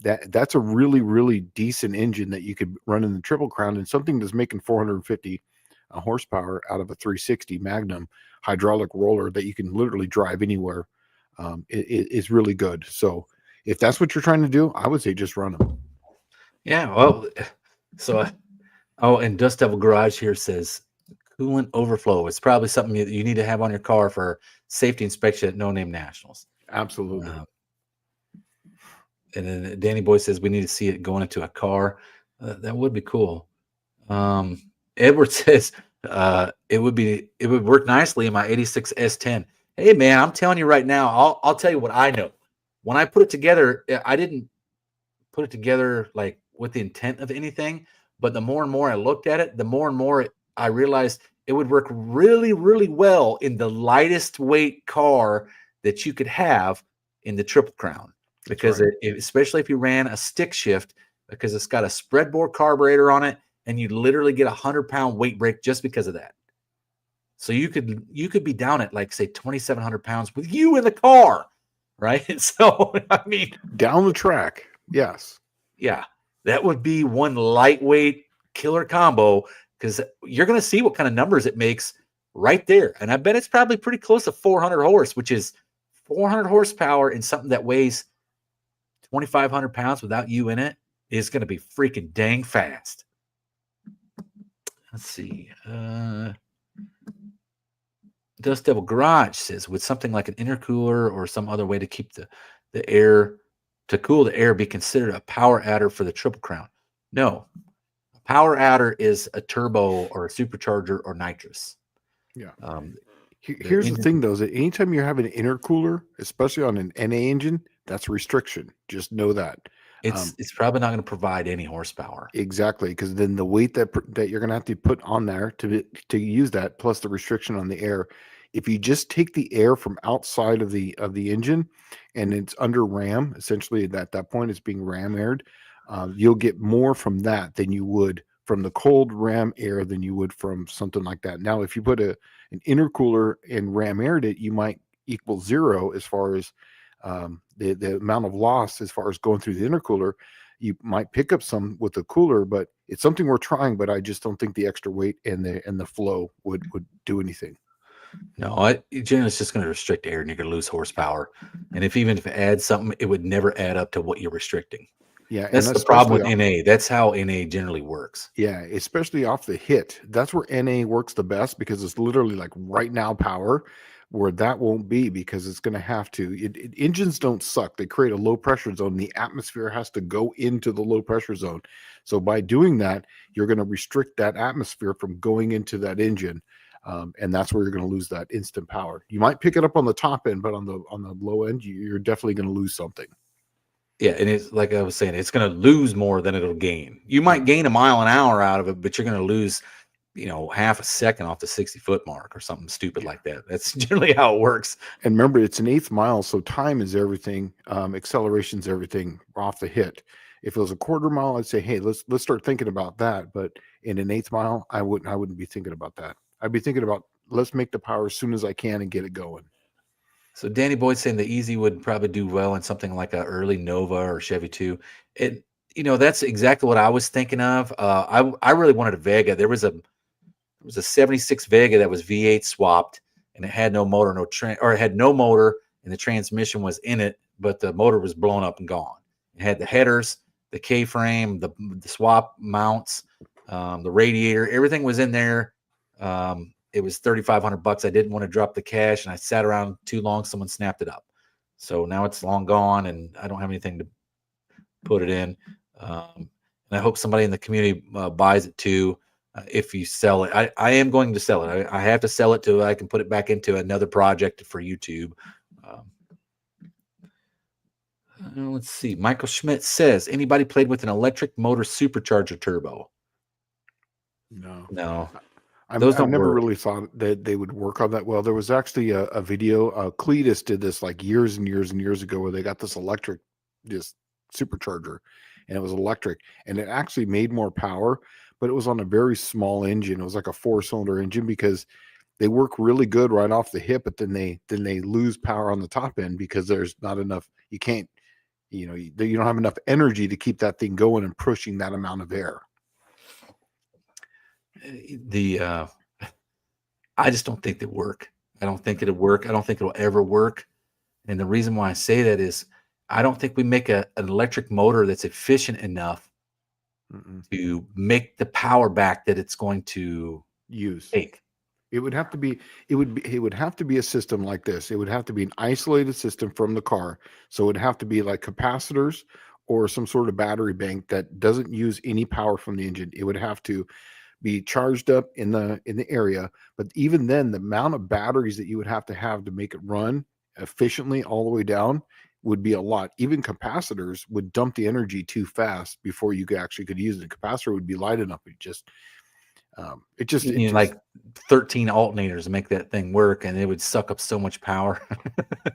that's a really, really decent engine that you could run in the Triple Crown, and something that's making 450 horsepower out of a 360 Magnum hydraulic roller that you can literally drive anywhere. Is really good. So if that's what you're trying to do, I would say just run them. Yeah, well, so and Dust Devil Garage here says coolant overflow is probably something you need to have on your car for safety inspection at No Name Nationals. Absolutely. And then Danny Boy says we need to see it going into a car. That would be cool. Edward says it would work nicely in my 86 S10. Hey man, I'm telling you right now, I'll tell you what I know. When I put it together, I didn't put it together like with the intent of anything, but the more and more I looked at it, the more and more I realized it would work really, really well in the lightest weight car that you could have in the Triple Crown. Because especially if you ran a stick shift, because it's got a spread bore carburetor on it, and you literally get 100-pound weight break just because of that. So you could be down at like say 2,700 pounds with you in the car, right? So I mean, down the track, yes, yeah, that would be one lightweight killer combo, because you're going to see what kind of numbers it makes right there, and I bet it's probably pretty close to 400 horse, which is 400 horsepower in something that weighs 2,500 pounds without you in it is going to be freaking dang fast. Let's see. Dust Devil Garage says, would something like an intercooler or some other way to keep the air to cool the air be considered a power adder for the Triple Crown? No, a power adder is a turbo or a supercharger or nitrous. Yeah. Um, the Here's the engine, thing, though, is that anytime you have an intercooler, especially on an NA engine, that's a restriction. Just know that. it's probably not going to provide any horsepower. Exactly, because then the weight that you're going to have to put on there to use that, plus the restriction on the air. If you just take the air from outside of the engine, and it's under ram, essentially at that point it's being ram aired, you'll get more from that than you would from the cold ram air than you would from something like that. Now, if you put an intercooler and ram aired it, you might equal zero as far as the amount of loss as far as going through the intercooler. You might pick up some with the cooler, but it's something we're trying. But I just don't think the extra weight and the flow would do anything. No, generally it's just going to restrict air, and you're going to lose horsepower. And even if it adds something, it would never add up to what you're restricting. Yeah, and That's the problem especially with NA. That's how NA generally works. yeah, especially off the hit. That's where NA works the best because it's literally like right now power, where that won't be because it's going to have to. Engines don't suck. They create a low pressure zone. The atmosphere has to go into the low pressure zone. So by doing that, you're going to restrict that atmosphere from going into that engine. And that's where you're going to lose that instant power. You might pick it up on the top end, but on the low end, you're definitely going to lose something. Yeah, and it's like I was saying, it's going to lose more than it'll gain. You might gain a mile an hour out of it, but you're going to lose, half a second off the 60-foot mark or something stupid like that. That's generally how it works. And remember, it's an eighth mile, so time is everything. Acceleration's everything off the hit. If it was a quarter mile, I'd say, hey, let's start thinking about that. But in an eighth mile, I wouldn't be thinking about that. I'd be thinking about let's make the power as soon as I can and get it going. So Danny Boyd's saying the Easy would probably do well in something like a early Nova or Chevy 2. That's exactly what I was thinking of. I really wanted a Vega. There was a 76 Vega that was V8 swapped, and it had no motor, it had no motor, and the transmission was in it, but the motor was blown up and gone. It had the headers, the K-frame, the swap mounts, the radiator, everything was in there. It was $3,500. I didn't want to drop the cash, and I sat around too long. Someone snapped it up. So now it's long gone, and I don't have anything to put it in. And I hope somebody in the community buys it too. If you sell it, I am going to sell it. I have to sell it I can put it back into another project for YouTube. Let's see. Michael Schmidt says, anybody played with an electric motor supercharger turbo? No. I've don't never work. really thought that they would work on that well. There was actually a video. Cletus did this like years and years and years ago, where they got this electric, just supercharger, and it was electric, and it actually made more power, but it was on a very small engine. It was like a 4-cylinder engine because they work really good right off the hip, but then they lose power on the top end because there's not enough. You can't, you don't have enough energy to keep that thing going and pushing that amount of air. I just don't think they work. I don't think it'll work. I don't think it'll ever work. And the reason why I say that is I don't think we make an electric motor that's efficient enough to make the power back that it's going to take. It would have to be a system like this. It would have to be an isolated system from the car. So it would have to be like capacitors or some sort of battery bank that doesn't use any power from the engine. It would have to be charged up in the area, but even then, the amount of batteries that you would have to make it run efficiently all the way down would be a lot. Even capacitors would dump the energy too fast before you actually could use it. The capacitor would be light enough. You need like 13 alternators to make that thing work, and it would suck up so much power.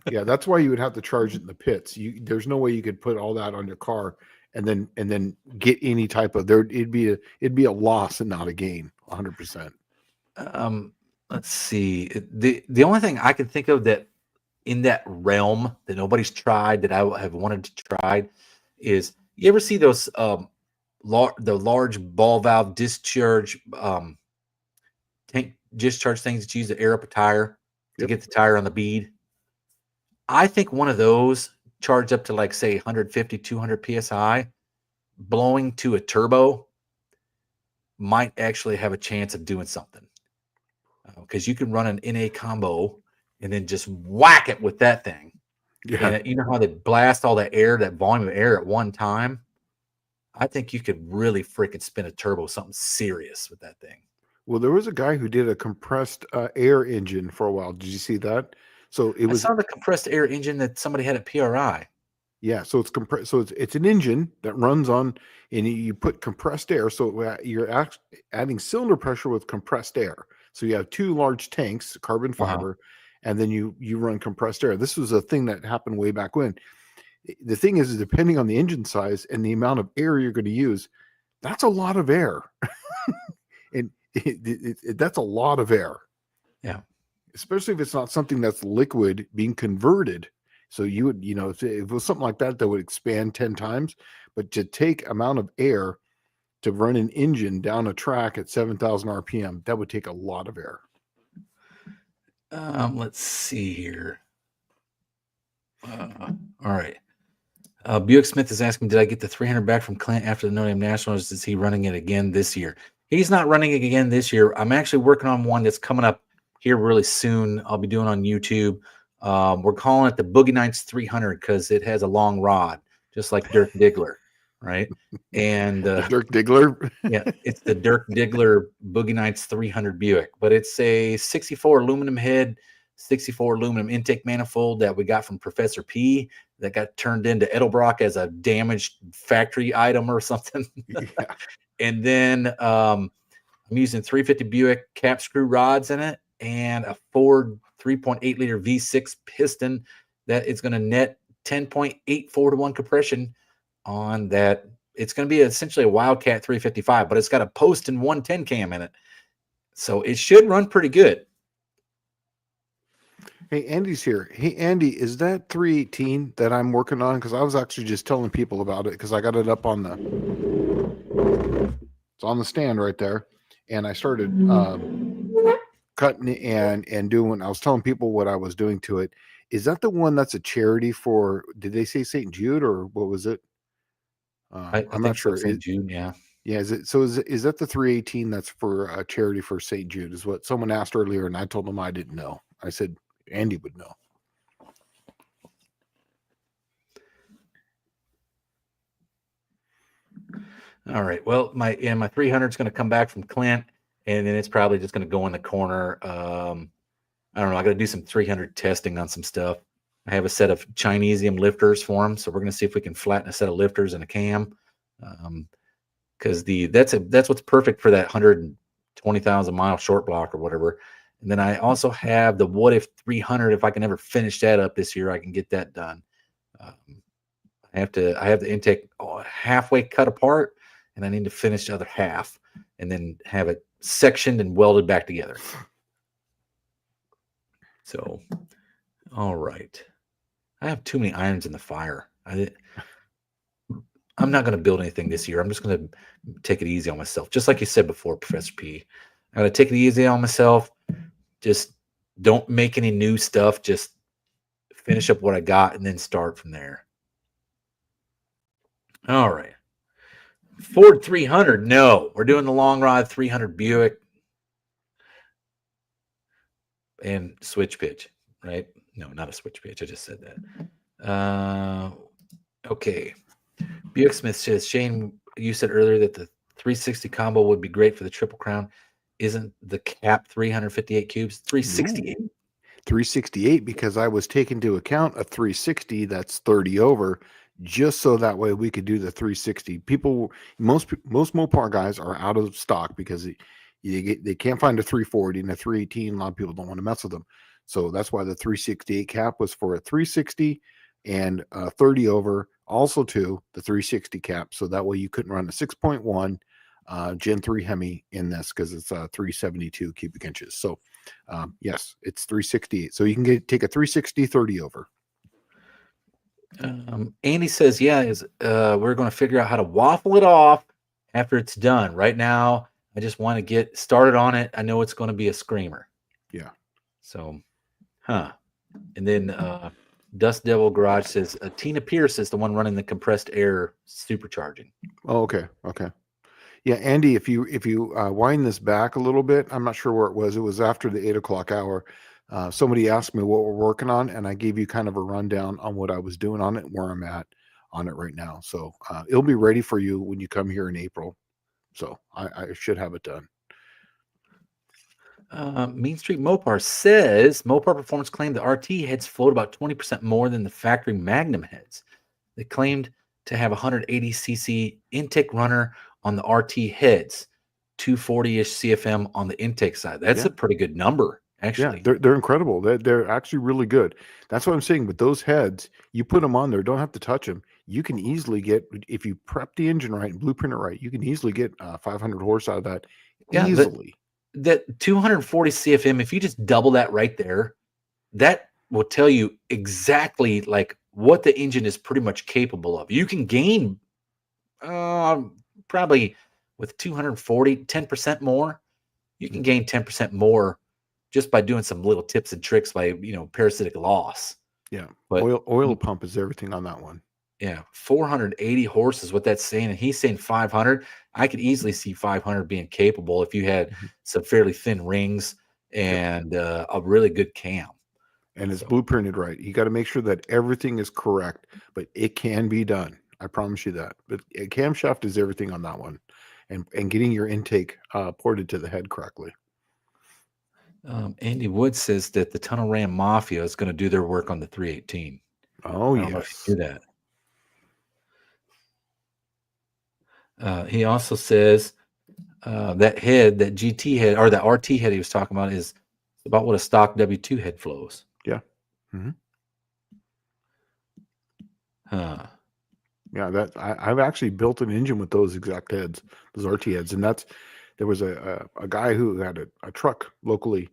Yeah, that's why you would have to charge it in the pits. There's no way you could put all that on your car and then get any type of it'd be a loss and not a gain 100%. Let's see. The only thing I can think of that in that realm that nobody's tried that I have wanted to try is, you ever see those the large ball valve discharge tank discharge things that use to air up a tire to get the tire on the bead? I think one of those charged up to like say 150, 200 psi, blowing to a turbo might actually have a chance of doing something. because you can run an NA combo and then just whack it with that thing. Yeah. And you know how they blast all that air, that volume of air at one time? I think you could really freaking spin a turbo, something serious with that thing. Well, there was a guy who did a compressed air engine for a while. Did you see that? So it I was, saw the compressed air engine that somebody had at PRI. yeah. So it's compressed. So it's an engine that runs on, and you put compressed air. So you're adding cylinder pressure with compressed air. So you have two large tanks, carbon fiber, and then you run compressed air. This was a thing that happened way back when. The thing is depending on the engine size and the amount of air you're going to use, that's a lot of air. And that's a lot of air. Yeah. Especially if it's not something that's liquid being converted. So you would, if it was something like that would expand 10 times, but to take amount of air to run an engine down a track at 7,000 RPM, that would take a lot of air. Let's see here. All right. Buick Smith is asking, did I get the 300 back from Clint after the Notre Dame Nationals? Is he running it again this year? He's not running it again this year. I'm actually working on one that's coming up here really soon. I'll be doing on YouTube. We're calling it the Boogie Nights 300 because it has a long rod, just like Dirk Diggler, right? And The Dirk Diggler. yeah, it's the Dirk Diggler Boogie Nights 300 Buick, but it's a 64 aluminum head, 64 aluminum intake manifold that we got from Professor P that got turned into Edelbrock as a damaged factory item or something. Yeah. And then I'm using 350 Buick cap screw rods in it and a Ford 3.8 liter V6 piston that is going to net 10.84 to 1 compression on that. It's going to be essentially a Wildcat 355, but it's got a post and 110 cam in it. So it should run pretty good. Hey, Andy's here. Hey, Andy, is that 318 that I'm working on? Because I was actually just telling people about it because I got it up on it's on the stand right there. And I started cutting and doing, I was telling people what I was doing to it. Is that the one that's a charity for, did they say St. Jude or what was it? I'm not sure. St. Jude, yeah. Yeah, is that the 318 that's for a charity for St. Jude is what someone asked earlier, and I told them I didn't know. I said Andy would know. All right. Well, my 300 is going to come back from Clint, and then it's probably just going to go in the corner. I don't know. I got to do some 300 testing on some stuff. I have a set of Chinesium lifters for them, so we're going to see if we can flatten a set of lifters and a cam. Because that's what's perfect for that 120,000 mile short block or whatever. And then I also have the What If 300. If I can ever finish that up this year, I can get that done. I have the intake halfway cut apart, and I need to finish the other half, and then have it sectioned and welded back together. So, all right. I have too many irons in the fire. I'm not going to build anything this year. I'm just going to take it easy on myself. Just like you said before, Professor P. I'm going to take it easy on myself. Just don't make any new stuff. Just finish up what I got and then start from there. All right. Ford 300. No, we're doing the long rod 300 Buick and switch pitch, right? No, not a switch pitch. I just said that. Okay. Buick Smith says, Shane, you said earlier that the 360 combo would be great for the Triple Crown. Isn't the cap 358 cubes? 368. Ooh, 368 because I was taking into account a 360 that's 30 over, just so that way we could do the 360. Most Mopar guys are out of stock because they can't find a 340 and a 318. A lot of people don't want to mess with them. So that's why the 368 cap was for a 360 and 30 over, also to the 360 cap. So that way you couldn't run a 6.1 Gen 3 Hemi in this because it's 372 cubic inches. So yes, it's 368. So you can take a 360 30 over. Andy says, we're going to figure out how to waffle it off after it's done. Right now, I just want to get started on it. I know it's going to be a screamer. Yeah. So, And then Dust Devil Garage says, Tina Pierce is the one running the compressed air supercharging. Oh, okay. Okay. Yeah, Andy, if you wind this back a little bit, I'm not sure where it was. It was after the 8 o'clock hour. Somebody asked me what we're working on, and I gave you kind of a rundown on what I was doing on it and where I'm at on it right now. So it'll be ready for you when you come here in April. So I should have it done. Mean Street Mopar says Mopar Performance claimed the RT heads float about 20% more than the factory Magnum heads. They claimed to have 180cc intake runner on the RT heads, 240-ish CFM on the intake side. That's Yeah. a pretty good number, Yeah, actually. they're incredible. They're actually really good. That's what I'm saying. With those heads, you put them on there, don't have to touch them. You can easily get, if you prep the engine right and blueprint it right, you can easily get 500 horse out of that Yeah, easily. that 240 CFM, if you just double that right there, that will tell you exactly like what the engine is pretty much capable of. You can gain probably with 240, 10% more. You can gain 10% more just by doing some little tips and tricks by, parasitic loss. Yeah, But oil pump is everything on that one. yeah, 480 horses, what that's saying, and he's saying 500. I could easily see 500 being capable if you had Mhm. some fairly thin rings Yep. and a really good cam. And it's So, blueprinted right. You got to make sure that everything is correct, but it can be done. I promise you that. But a camshaft is everything on that one, and getting your intake ported to the head correctly. Andy Wood says that the Tunnel Ram Mafia is going to do their work on the 318. Oh I don't know if yes. you knew that. He also says that head, that GT head, or that RT head he was talking about is about what a stock W2 head flows. Yeah. Mm-hmm. Huh. Yeah, I've actually built an engine with those exact heads, those RT heads, and there was a guy who had a truck locally,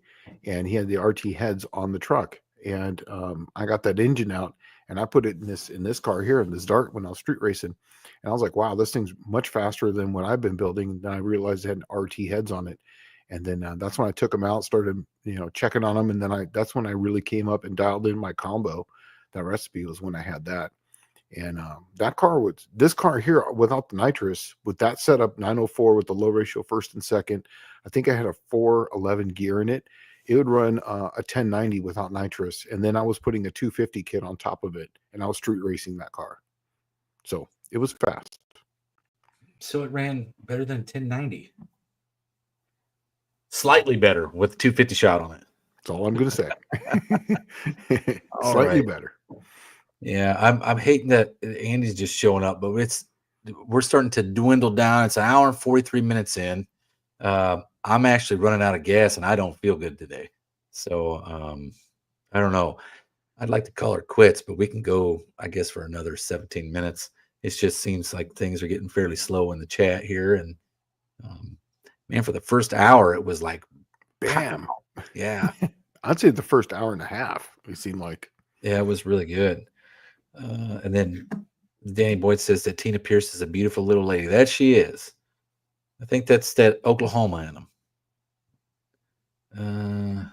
and he had the RT heads on the truck, and I got that engine out and I put it in this car here in this dart when I was street racing, and I was like, wow, this thing's much faster than what I've been building. And then I realized it had RT heads on it, and then that's when I took them out, started checking on them, and then that's when I really came up and dialed in my combo. That recipe was when I had that. And this car here without the nitrous, with that setup 904 with the low ratio first and second, I think I had a 411 gear in it. It would run a 1090 without nitrous. And then I was putting a 250 kit on top of it, and I was street racing that car. So it was fast. So it ran better than 1090. Slightly better with 250 shot on it. That's all I'm going to say. All Slightly right. better. Yeah, I'm hating that Andy's just showing up, but we're starting to dwindle down. It's an hour and 43 minutes in. I'm actually running out of gas, and I don't feel good today. So I don't know. I'd like to call her quits, but we can go, I guess, for another 17 minutes. It just seems like things are getting fairly slow in the chat here, and man, for the first hour, it was like, Bam. pow. Yeah, I'd say the first hour and a half, it seemed like. yeah, it was really good. And then Danny Boyd says that Tina Pierce is a beautiful little lady. That she is. I think that's that Oklahoma in them.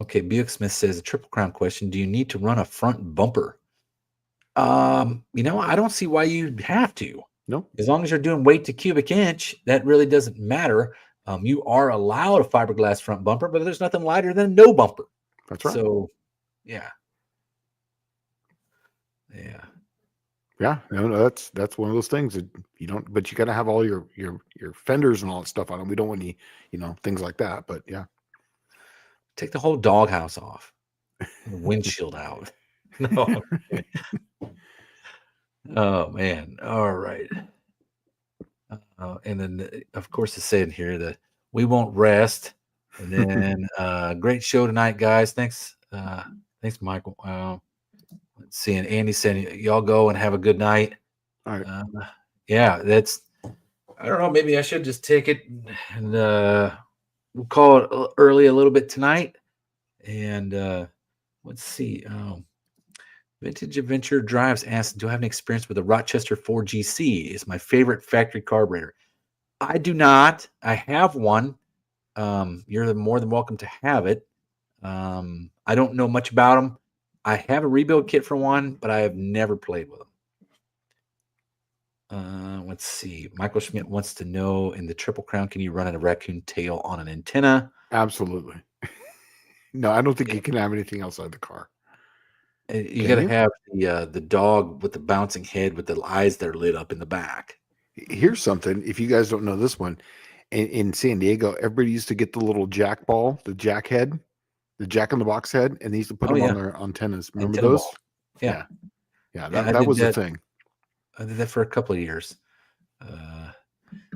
Okay, Buick Smith says a Triple Crown question. Do you need to run a front bumper? I don't see why you have to. No. As long as you're doing weight to cubic inch, that really doesn't matter. You are allowed a fiberglass front bumper, but there's nothing lighter than no bumper. That's right. So, yeah. Yeah. Yeah, no, that's one of those things that you don't, but you got to have all your fenders and all that stuff on them. We don't want any, things like that. But yeah, Take the whole doghouse off, windshield out. No. Oh man. All right. And then of course it's saying here that we won't rest. And then great show tonight, guys. Thanks, Michael. Let's see. And Andy said y'all go and have a good night. all right. Yeah, I don't know. Maybe I should just take it and we'll call it early a little bit tonight. And let's see. Vintage Adventure Drives asks, do I have any experience with a Rochester 4GC? It's my favorite factory carburetor. I do not. I have one. You're more than welcome to have it. I don't know much about them. I have a rebuild kit for one, but I have never played with them. Let's see. Michael Schmidt wants to know, in the Triple Crown, can you run a raccoon tail on an antenna? Absolutely. No, I don't think Yeah. you can have anything outside the car. You got Can to you? have the dog with the bouncing head with the eyes that are lit up in the back. Here's something. If you guys don't know this one, in San Diego, everybody used to get the little jack ball, the jack head, the jack in the box head, and they used to put Oh them on yeah, their antennas. Remember antenna those? ball. Yeah, Yeah. Yeah. yeah. That was the thing. I did that for a couple of years.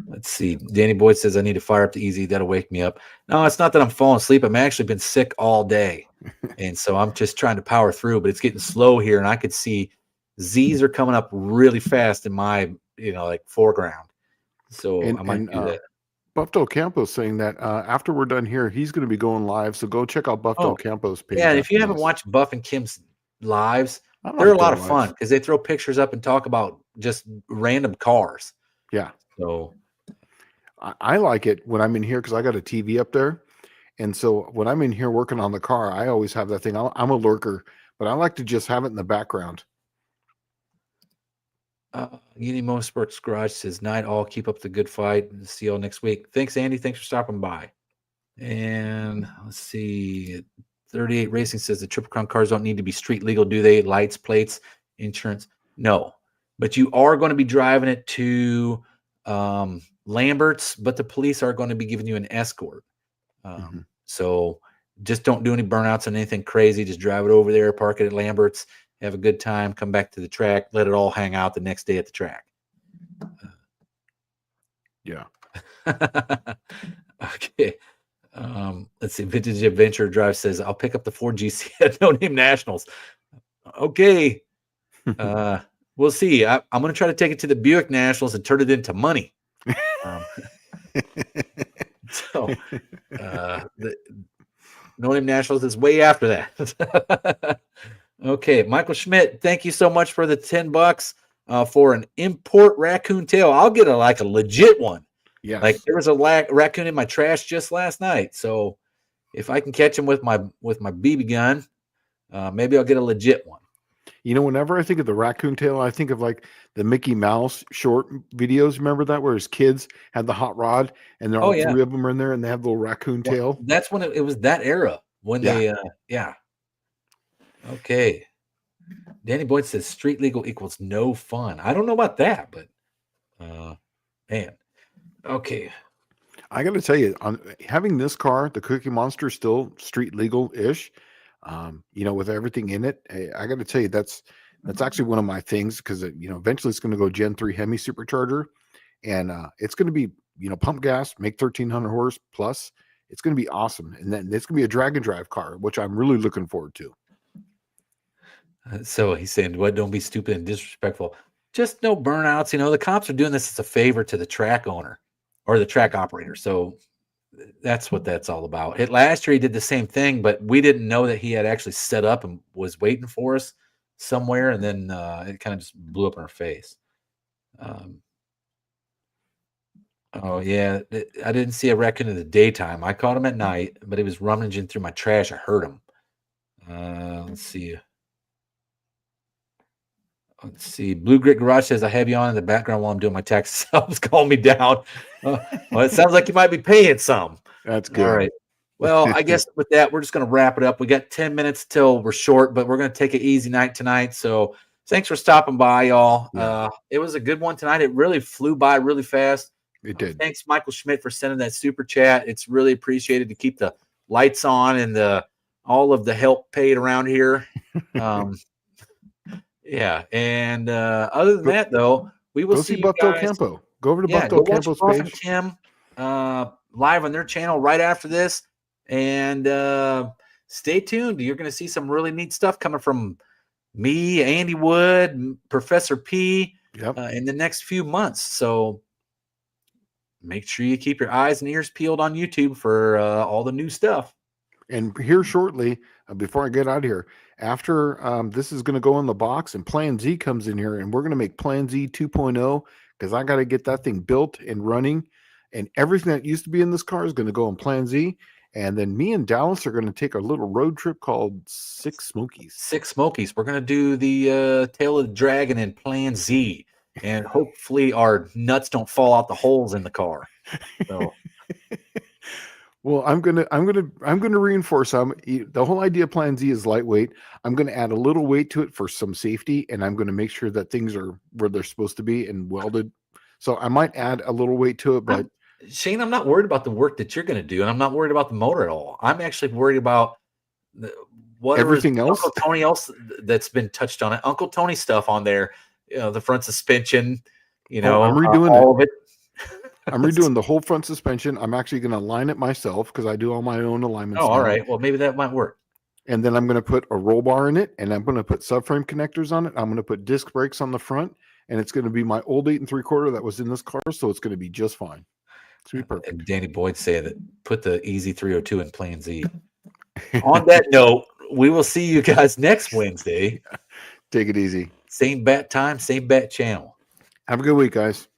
Let's see. Danny Boyd says I need to fire up the easy. That'll wake me up. No, it's not that I'm falling asleep. I'm actually been sick all day, and so I'm just trying to power through. But it's getting slow here, and I could see Z's are coming up really fast in my like foreground. So I might And do that. Buff Del Campo's saying that after we're done here, he's going to be going live. So go check out Buff Del Oh, Campo's yeah. page And if you after haven't this. watched Buff and Kim's lives, I they're like a lot their of fun lives. because they throw pictures up and talk about just random cars. Yeah. So I like it when I'm in here because I got a TV up there. And so when I'm in here working on the car, I always have that thing. I'm a lurker, but I like to just have it in the background. Yeti Motorsports Garage says, night all, keep up the good fight. See y'all next week. Thanks, Andy. Thanks for stopping by. And let's see. 38 Racing says the Triple Crown cars don't need to be street legal, do they? Lights, plates, insurance? No. But you are going to be driving it to Lambert's, but the police are going to be giving you an escort. So just don't do any burnouts on anything crazy. Just drive it over there, park it at Lambert's, have a good time, come back to the track, let it all hang out the next day at the track. Yeah. Okay. Let's see. Vintage Adventure Drive says, I'll pick up the Ford GC at No Name Nationals. Okay. We'll see. I'm going to try to take it to the Buick Nationals and turn it into money. So the No Name Nationals is way after that. Okay, Michael Schmidt, thank you so much for the $10 for an import raccoon tail. I'll get a legit one. Yes. Like there was a raccoon in my trash just last night. So if I can catch him with my BB gun, maybe I'll get a legit one. You know, whenever I think of the raccoon tail, I think of like the Mickey Mouse short videos. Remember that, where his kids had the hot rod and they're all three of them are in there and they have the little raccoon tail. That's when it was that era when they, yeah. Okay. Danny Boyd says street legal equals no fun. I don't know about that, but man. Okay. I got to tell you, on having this car, the Cookie Monster, still street legal ish. With everything in it, I got to tell you, that's actually one of my things because eventually it's going to go Gen 3 Hemi supercharger, and it's going to be pump gas, make 1,300 horse plus. It's going to be awesome, and then it's going to be a drag and drive car, which I'm really looking forward to. So he's saying, "What? Don't be stupid and disrespectful. Just no burnouts. The cops are doing this as a favor to the track owner or the track operator. So that's what that's all about. Last year he did the same thing, but we didn't know that he had actually set up and was waiting for us somewhere, and then it kind of just blew up in our face. Oh yeah, I didn't see a raccoon in the daytime. I caught him at night, but he was rummaging through my trash. I heard him. Let's see. Let's see. Blue Grit Garage says, I have you on in the background while I'm doing my taxes. Helps calm me down. Well, it sounds like you might be paying some. That's good. All right. Well, I guess with that, we're just going to wrap it up. We got 10 minutes till we're short, but we're going to take an easy night tonight. So thanks for stopping by, y'all. Yeah. It was a good one tonight. It really flew by really fast. It did. Thanks, Michael Schmidt, for sending that super chat. It's really appreciated to keep the lights on and all of the help paid around here. Yeah, and other than that, though, we will see Buff Del Campo. Go over to Buff Del Campo's page. And Kim live on their channel right after this, and stay tuned. You're going to see some really neat stuff coming from me, Andy Wood, Professor P, in the next few months. So make sure you keep your eyes and ears peeled on YouTube for all the new stuff. And here shortly, before I get out of here, after this is going to go in the box and Plan Z comes in here, and we're going to make Plan Z 2.0 because I got to get that thing built and running, and everything that used to be in this car is going to go in Plan Z. And then me and Dallas are going to take a little road trip called Six Smokies. Six Smokies. We're going to do the Tail of the Dragon in Plan Z. and hopefully our nuts don't fall out the holes in the car. So Well, I'm gonna reinforce. The whole idea of Plan Z is lightweight. I'm gonna add a little weight to it for some safety, and I'm gonna make sure that things are where they're supposed to be and welded. So I might add a little weight to it, but Shane, I'm not worried about the work that you're going to do, and I'm not worried about the motor at all. I'm actually worried about whatever everything else. Uncle Tony else that's been touched on it. Uncle Tony stuff on there, the front suspension, I'm redoing all of it. I'm redoing the whole front suspension. I'm actually going to align it myself because I do all my own alignments. Oh, all right. Well, maybe that might work. And then I'm going to put a roll bar in it, and I'm going to put subframe connectors on it. I'm going to put disc brakes on the front, and it's going to be my old 8 3/4 that was in this car, so it's going to be just fine. It's going to be perfect. And Danny Boyd said that put the Easy 302 in Plan Z. On that note, we will see you guys next Wednesday. Take it easy. Same bat time, same bat channel. Have a good week, guys.